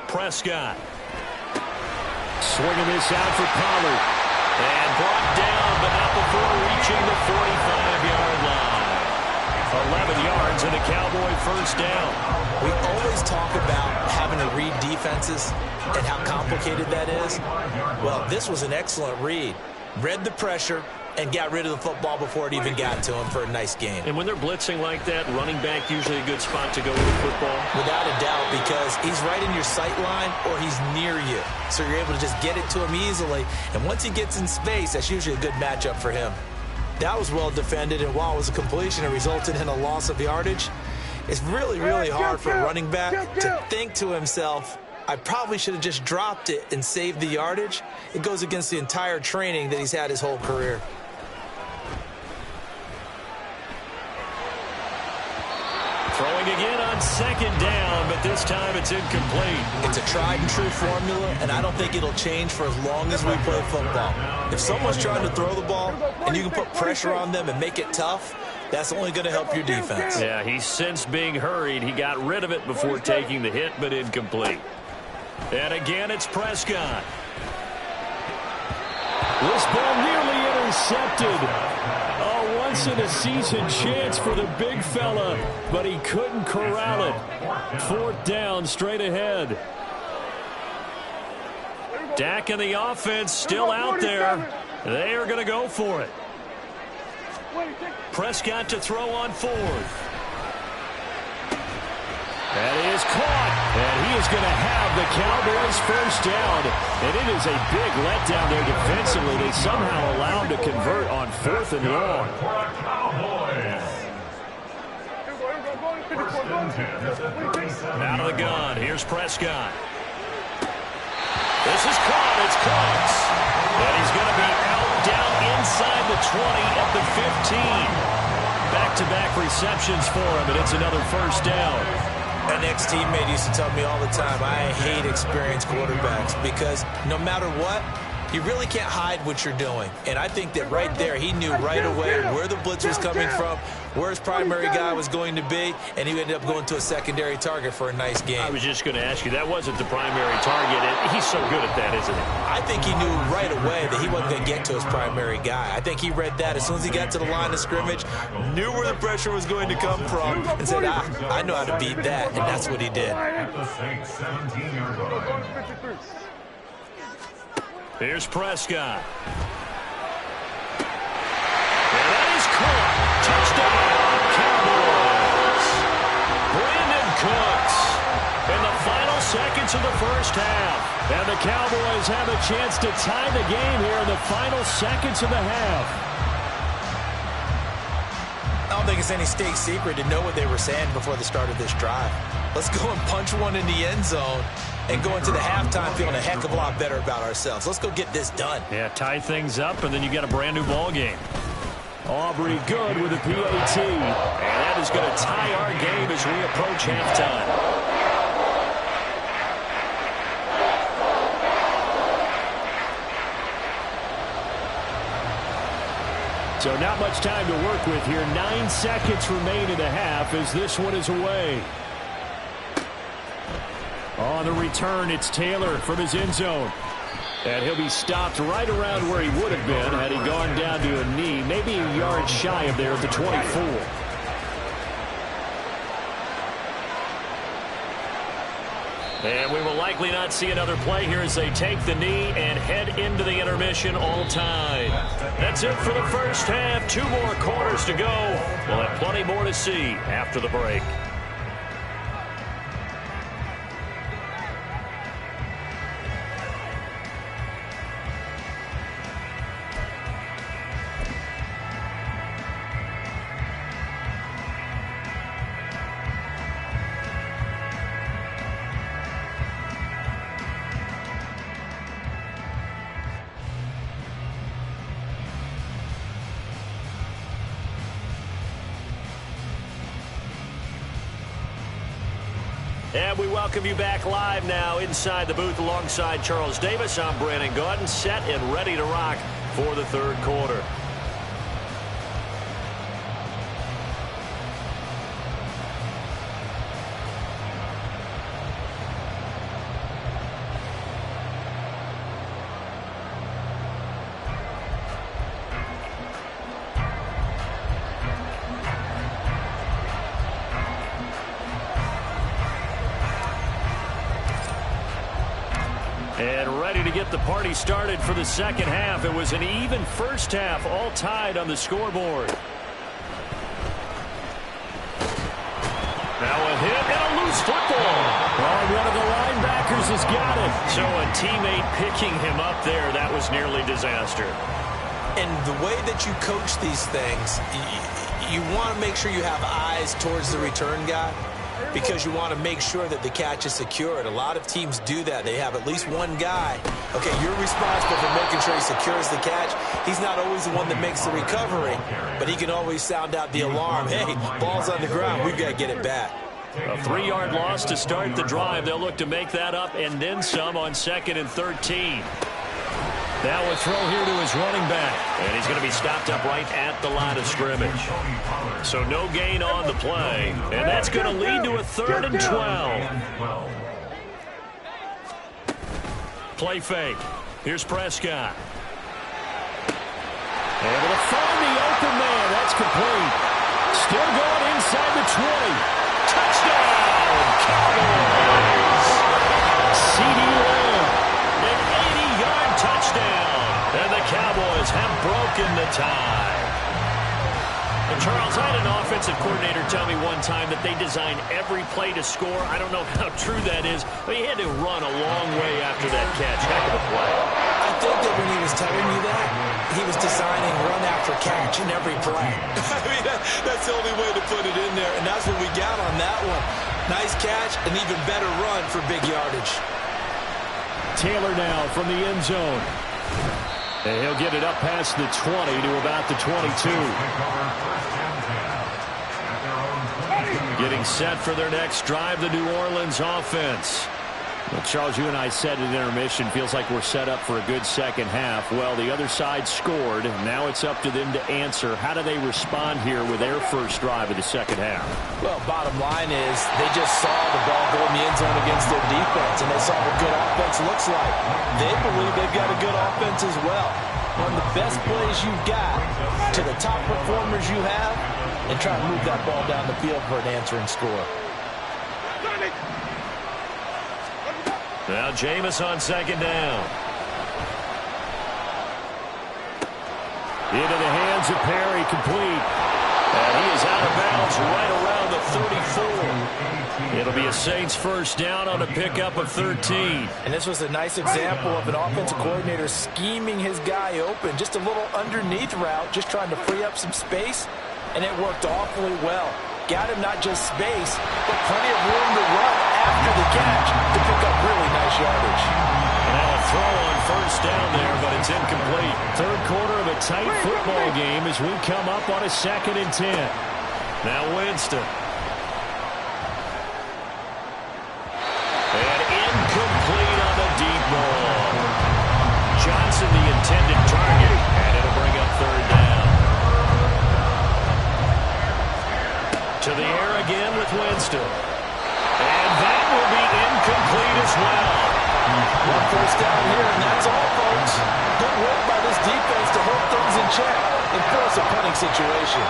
Prescott. Swinging this out for Pollard. And brought down, but not before reaching the 45-yard line. 11 yards and a Cowboy first down. We always talk about having to read defenses and how complicated that is. Well, this was an excellent read. Read the pressure and got rid of the football before it even got to him for a nice game. And when they're blitzing like that, running back usually a good spot to go with the football? Without a doubt, because he's right in your sight line or he's near you. So you're able to just get it to him easily. And once he gets in space, that's usually a good matchup for him. That was well defended, and while it was a completion, it resulted in a loss of yardage. It's really, really hard for a running back to think to himself, I probably should have just dropped it and saved the yardage. It goes against the entire training that he's had his whole career. Throwing again on 2nd down, but this time it's incomplete. It's a tried-and-true formula, and I don't think it'll change for as long as we play football. If someone's trying to throw the ball and you can put pressure on them and make it tough, that's only going to help your defense. Yeah, he's since being hurried. He got rid of it before taking the hit, but incomplete. And again, it's Prescott. This ball nearly intercepted. A once-in-a-season chance for the big fella, but he couldn't corral it. 4th down, straight ahead. Dak and the offense still out there. They are going to go for it. Prescott to throw on 4th. That is caught, and he is going to have the Cowboys first down. And it is a big letdown there defensively. They somehow allow him to convert on 4th and long. Out of the gun, here's Prescott. This is caught, it's Cooks. And he's going to be out down inside the 20 at the 15. Back-to-back receptions for him, and it's another first down. An ex-teammate used to tell me all the time, I hate experienced quarterbacks because no matter what, you really can't hide what you're doing. And I think that right there, he knew right away where the blitz was coming from, where his primary guy was going to be, and he ended up going to a secondary target for a nice game. I was just going to ask you, that wasn't the primary target. He's so good at that, isn't he? I think he knew right away that he wasn't going to get to his primary guy. I think he read that as soon as he got to the line of scrimmage, knew where the pressure was going to come from, and said, I know how to beat that, and that's what he did. Here's Prescott. And that is caught. Touchdown, Cowboys. Brandon Cooks in the final seconds of the first half. And the Cowboys have a chance to tie the game here in the final seconds of the half. I don't think it's any state secret to know what they were saying before the start of this drive. Let's go and punch one in the end zone and go into the halftime feeling a heck of a lot better about ourselves. Let's go get this done. Yeah, tie things up, and then you get a brand-new ball game. Aubrey good with a PAT. And that is going to tie our game as we approach halftime. So not much time to work with here. 9 seconds remain in the half as this one is away. On the return, it's Taylor from his end zone. And he'll be stopped right around where he would have been had he gone down to a knee, maybe a yard shy of there at the 24. And we will likely not see another play here as they take the knee and head into the intermission all tied. That's it for the first half. 2 more quarters to go. We'll have plenty more to see after the break. And we welcome you back live now inside the booth alongside Charles Davis. I'm Brandon Gaudin, set and ready to rock for the third quarter. And ready to get the party started for the second half. It was an even first half, all tied on the scoreboard. Now a hit and a loose football. Oh, one of the linebackers has got it. So a teammate picking him up there, that was nearly disaster. And the way that you coach these things, you want to make sure you have eyes towards the return guy, because you want to make sure that the catch is secured. A lot of teams do that. They have at least one guy. Okay, you're responsible for making sure he secures the catch. He's not always the one that makes the recovery, but he can always sound out the alarm. Hey, ball's on the ground. We've got to get it back. A 3-yard loss to start the drive. They'll look to make that up and then some on 2nd and 13. Now a throw here to his running back. And he's going to be stopped up right at the line of scrimmage. So no gain on the play. And that's going to lead to a 3rd and 12. Play fake. Here's Prescott. Able to find the open man. That's complete. Still going inside the 20. Touchdown, Cowboys. CD Lamb. An 80-yard touchdown. And the Cowboys have broken the tie. And Charles, I had an offensive coordinator tell me one time that they designed every play to score. I don't know how true that is, but he had to run a long way after that catch. Heck of a play. I think that when he was telling me that, he was designing run after catch in every play. I mean, that's the only way to put it in there, and that's what we got on that one. Nice catch, an even better run for big yardage. Taylor now from the end zone. And he'll get it up past the 20 to about the 22. Getting set for their next drive, the New Orleans offense. Well, Charles, you and I said at intermission, feels like we're set up for a good second half. Well, the other side scored. Now it's up to them to answer. How do they respond here with their first drive of the second half? Well, bottom line is they just saw the ball go in the end zone against their defense, and they saw what good offense looks like. They believe they've got a good offense as well. One of the best plays you've got to the top performers you have, and try to move that ball down the field for an answering score. Now Jameis on 2nd down. Into the hands of Perry, complete. And he is out of bounds right around the 34. It'll be a Saints first down on a pickup of 13. And this was a nice example of an offensive coordinator scheming his guy open. Just a little underneath route, just trying to free up some space. And it worked awfully well. Got him not just space, but plenty of room to run after the catch to pick up really nice yardage. Now a throw on first down there, but it's incomplete. Third quarter of a tight football game as we come up on a 2nd and 10. Now Winston. And incomplete on the deep ball. Johnson the intended target, and it'll bring up 3rd down. To the air again with Winston. And that will be incomplete as well. One first down here, and that's all, folks. Good work by this defense to hold things in check and force a punting situation.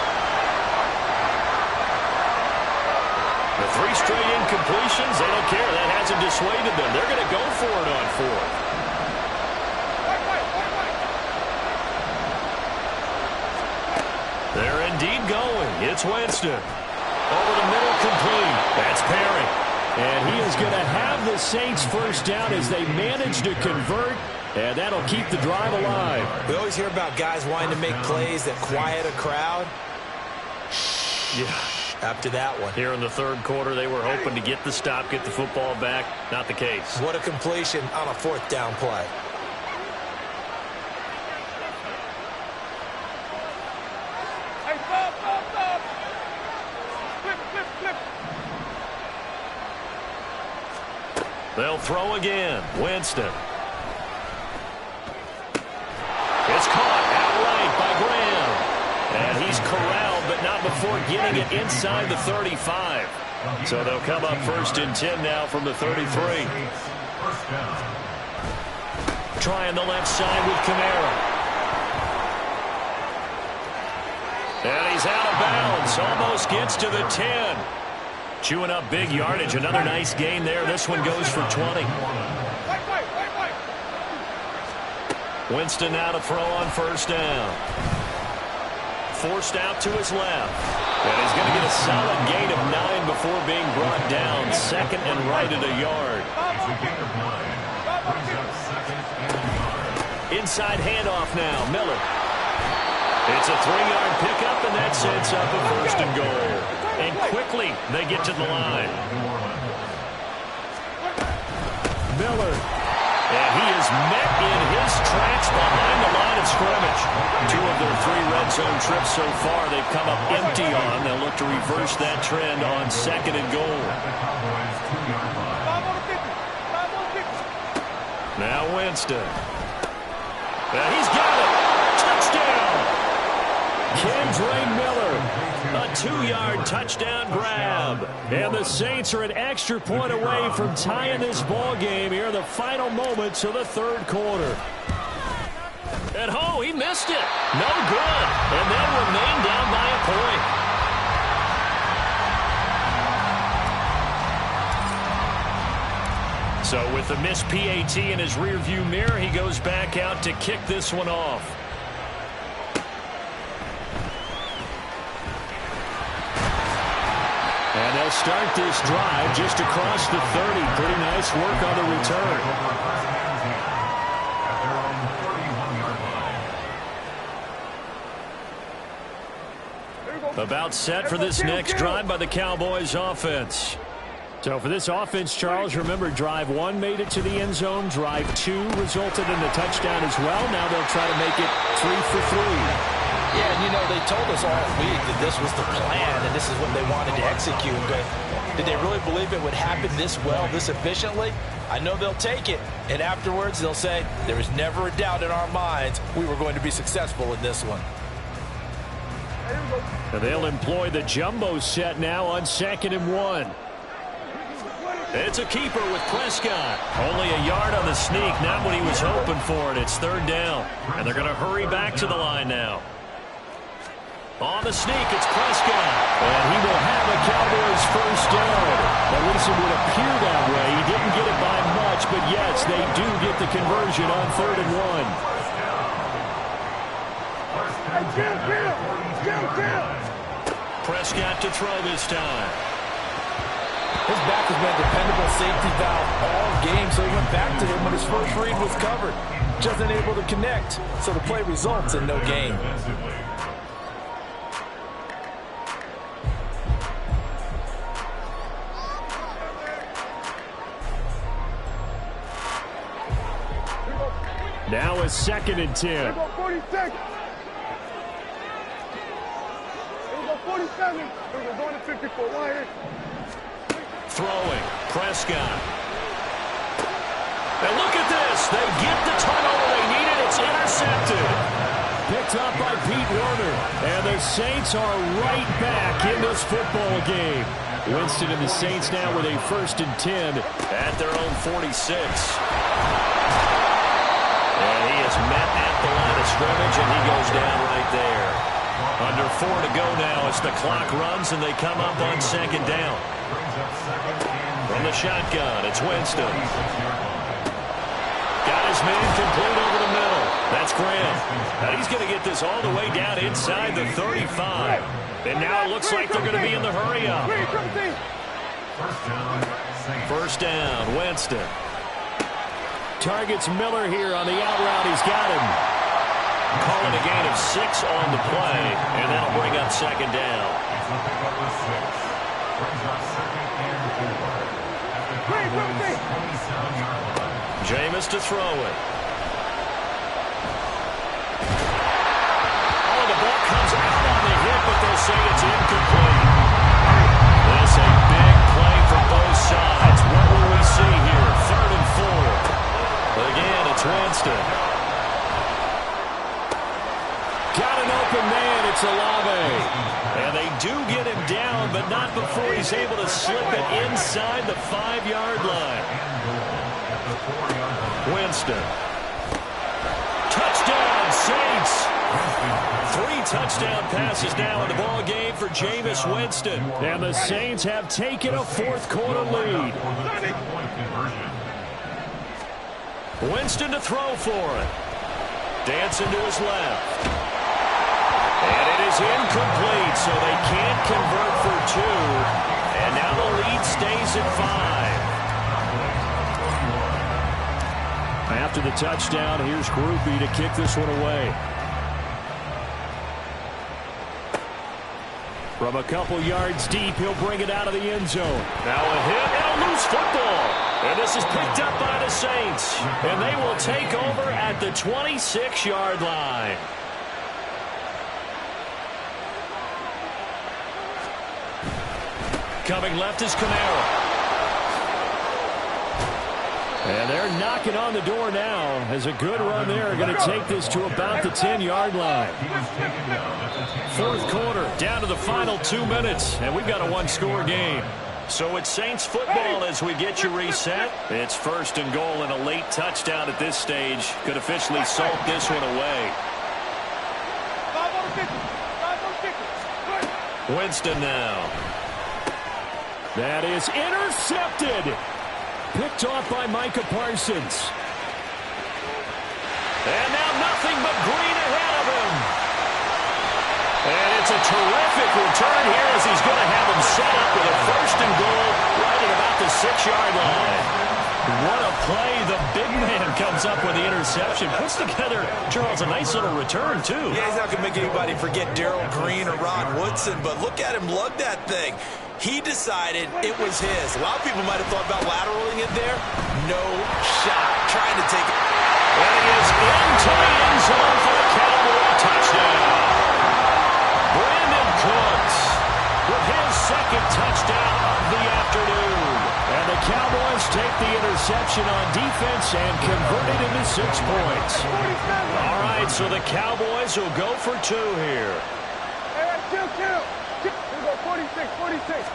The 3 3 straight incompletions. They don't care. That hasn't dissuaded them. They're going to go for it on 4th. They're indeed going. It's Winston. Over the middle, complete. That's Perry. And he is going to have the Saints first down as they manage to convert, and that'll keep the drive alive. We always hear about guys wanting to make plays that quiet a crowd. Yeah. After that one. Here in the 3rd quarter, they were hoping to get the stop, get the football back. Not the case. What a completion on a 4th down play. Hey, stop. Flip. They'll throw again. Winston. It's caught outright by Graham. And he's corralled, but not before getting it inside the 35. So they'll come up 1st and 10 now from the 33. Trying the left side with Kamara. And he's out of bounds. Almost gets to the 10. Chewing up big yardage. Another nice gain there. This one goes for 20. Winston now to throw on 1st down. Forced out to his left. And he's going to get a solid gain of 9 before being brought down. 2nd and right at a yard. Inside handoff now. Miller. It's a 3-yard pickup, and that sets up a 1st and goal. And quickly they get to the line. Miller. And he is met in his tracks behind the line of scrimmage. 2 of their 3 red zone trips so far they've come up empty on. They'll look to reverse that trend on 2nd and goal. Now Winston. And he's got it. Touchdown. Kendra Miller. A 2-yard touchdown grab. And the Saints are an extra point away from tying this ball game here in the final moments of the 3rd quarter. And he missed it. No good. And they'll remain down by a point. So with the missed PAT in his rearview mirror, he goes back out to kick this one off. And they'll start this drive just across the 30. Pretty nice work on the return. About set for this next drive by the Cowboys offense. So for this offense, Charles, remember drive 1 made it to the end zone. Drive 2 resulted in a touchdown as well. Now they'll try to make it 3 for 3. Yeah, and they told us all week that this was the plan and this is what they wanted to execute. But did they really believe it would happen this well, this efficiently? I know they'll take it, and afterwards they'll say, there was never a doubt in our minds we were going to be successful in this one. And they'll employ the jumbo set now on 2nd and 1. It's a keeper with Prescott. Only a yard on the sneak, not what he was hoping for, and it's 3rd down. And they're going to hurry back to the line now. On the sneak, it's Prescott. And he will have a Cowboys first down. At least it would appear that way. He didn't get it by much, but yes, they do get the conversion on 3rd and 1. Prescott to throw this time. His back has been a dependable safety valve all game, so he went back to him when his first read was covered. Just unable to connect, so the play results in no gain. Now a 2nd and 10. 47. We're going to 54. Right here. Throwing. Prescott. And look at this. They get the turnover they needed. It's intercepted. Picked up by Pete Werner. And the Saints are right back in this football game. Winston and the Saints now with a 1st and 10 at their own 46. And he is met at the line of scrimmage, and he goes down right there. Under 4 to go now as the clock runs, and they come up on 2nd down. From the shotgun, it's Winston. Got his man complete over the middle. That's Graham. Now he's going to get this all the way down inside the 35. And now it looks like they're going to be in the hurry up. First down, Winston. Targets Miller here on the out route. He's got him. Calling a gain of 6 on the play, and that'll bring up second down. Jameis to throw it. Oh, the ball comes out on the hit, but they'll say it's incomplete. This a big play for both sides. What will we see here? 3rd and 4. Again, it's Winston. Got an open man. It's Olave. And they do get him down, but not before he's able to slip it inside the 5-yard line. Winston. Touchdown, Saints. 3 touchdown passes now in the ball game for Jameis Winston. And the Saints have taken a 4th quarter lead. Winston to throw for it. Dancing to his left. And it is incomplete, so they can't convert for 2. And now the lead stays at 5. After the touchdown, here's Groupie to kick this one away. From a couple yards deep, he'll bring it out of the end zone. Now a hit and a loose football. And this is picked up by the Saints. And they will take over at the 26-yard line. Coming left is Kamara. And they're knocking on the door now as a good run there. Going to take this to about the 10-yard line. 4th quarter, down to the final 2 minutes. And we've got a 1-score game. So it's Saints football as we get you reset. It's 1st and goal, and a late touchdown at this stage could officially salt this one away. Winston now. That is intercepted. Picked off by Micah Parsons. And now nothing but green ahead of him. And it's a terrific return here as he's going to have him set up with a 1st and goal right at about the 6-yard line. What a play. The big man comes up with the interception. Puts together, Charles, a nice little return, too. Yeah, he's not going to make anybody forget Darrell Green or Rod Woodson, but look at him lug that thing. He decided it was his. A lot of people might have thought about lateraling it there. No shot. Trying to take it. And he is into the end zone for a Cowboy touchdown. Brandon Cooks with his 2nd touchdown of the afternoon. And the Cowboys take the interception on defense and convert it into 6 points. All right, so the Cowboys will go for 2 here. Hey, kill. 46.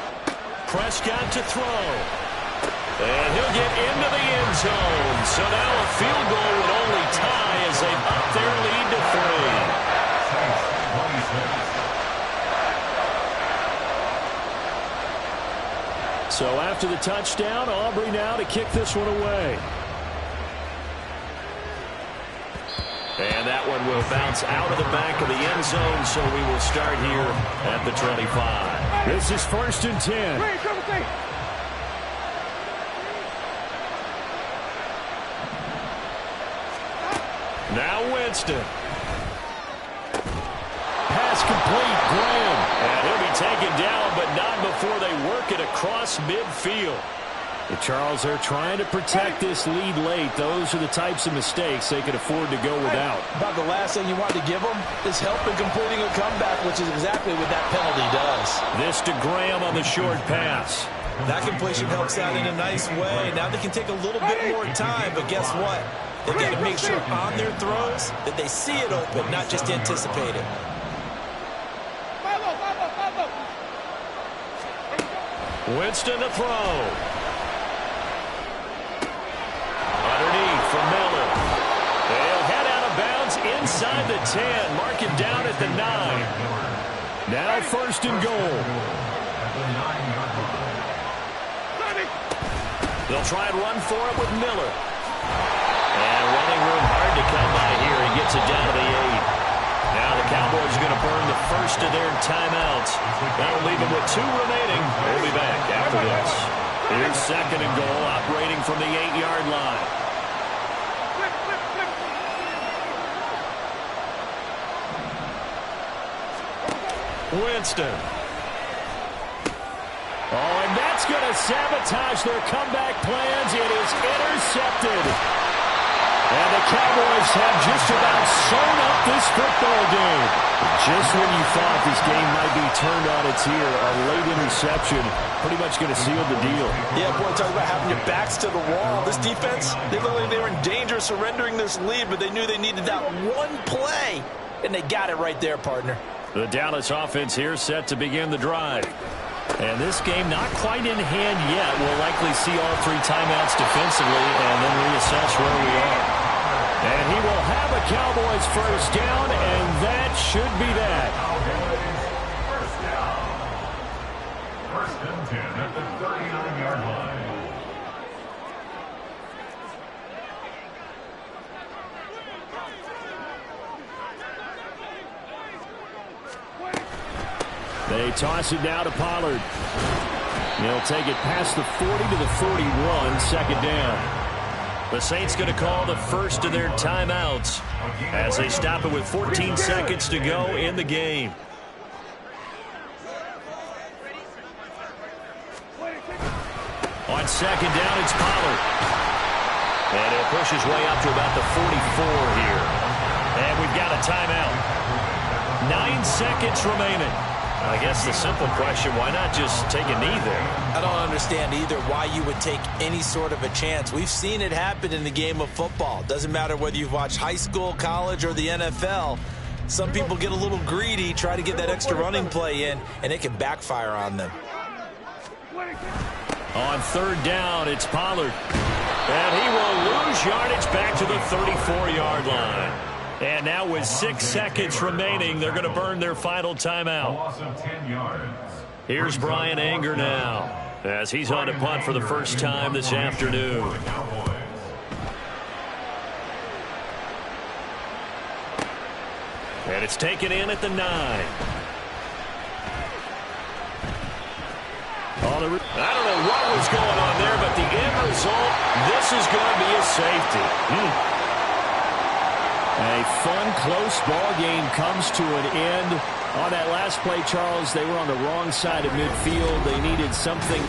Prescott to throw. And he'll get into the end zone. So now a field goal would only tie as they up their lead to 3. So after the touchdown, Aubrey now to kick this one away. And that one will bounce out of the back of the end zone, so we will start here at the 25. This is 1st and 10. Now Winston. Pass complete, Graham. And he'll be taken down, but not before they work it across midfield. Charles, they're trying to protect this lead late. Those are the types of mistakes they can afford to go without. About the last thing you want to give them is help in completing a comeback, which is exactly what that penalty does. This to Graham on the short pass. That completion helps out in a nice way. Now they can take a little bit more time, but guess what? They got to make sure on their throws that they see it open, not just anticipate it. Winston to throw. Underneath for Miller. They'll head out of bounds inside the 10. Mark him down at the 9. Now 1st and goal. They'll try and run for it with Miller. And running room hard to come by here. He gets it down to the 8. Now the Cowboys are going to burn the first of their timeouts. That'll leave them with 2 remaining. We'll be back after this. Here's 2nd and goal, operating from the 8-yard line. Winston. Oh, and that's going to sabotage their comeback plans. It is intercepted. And the Cowboys have just about sewn up this football game. Just when you thought this game might be turned on its ear, a late interception pretty much going to seal the deal. Yeah, boy, talk about having your backs to the wall. This defense, they look like they were in danger of surrendering this lead, but they knew they needed that one play, and they got it right there, partner. The Dallas offense here set to begin the drive. And this game not quite in hand yet. We'll likely see all 3 timeouts defensively and then reassess where we are. And he will have a Cowboys first down, and that should be that. First down. 1st and 10 at the 39-yard line. They toss it now to Pollard. He'll take it past the 40 to the 41, 2nd down. The Saints going to call the first of their timeouts as they stop it with 14 seconds to go in the game. On 2nd down, it's Pollard. And he'll push his way up to about the 44 here. And we've got a timeout. 9 seconds remaining. I guess the simple question, why not just take a knee there? I don't understand either why you would take any sort of a chance. We've seen it happen in the game of football. Doesn't matter whether you've watched high school, college, or the NFL. Some people get a little greedy, try to get that extra running play in, and it can backfire on them. On 3rd down, it's Pollard. And he will lose yardage back to the 34-yard line. And now with 6 seconds remaining, they're going to burn their final timeout. Loss of 10 yards. Here's Brian Anger now as he's on a punt for the first time this afternoon. And it's taken in at the 9. I don't know what was going on there, but the end result, this is going to be a safety. A fun, close ball game comes to an end. On that last play, Charles, they were on the wrong side of midfield. They needed something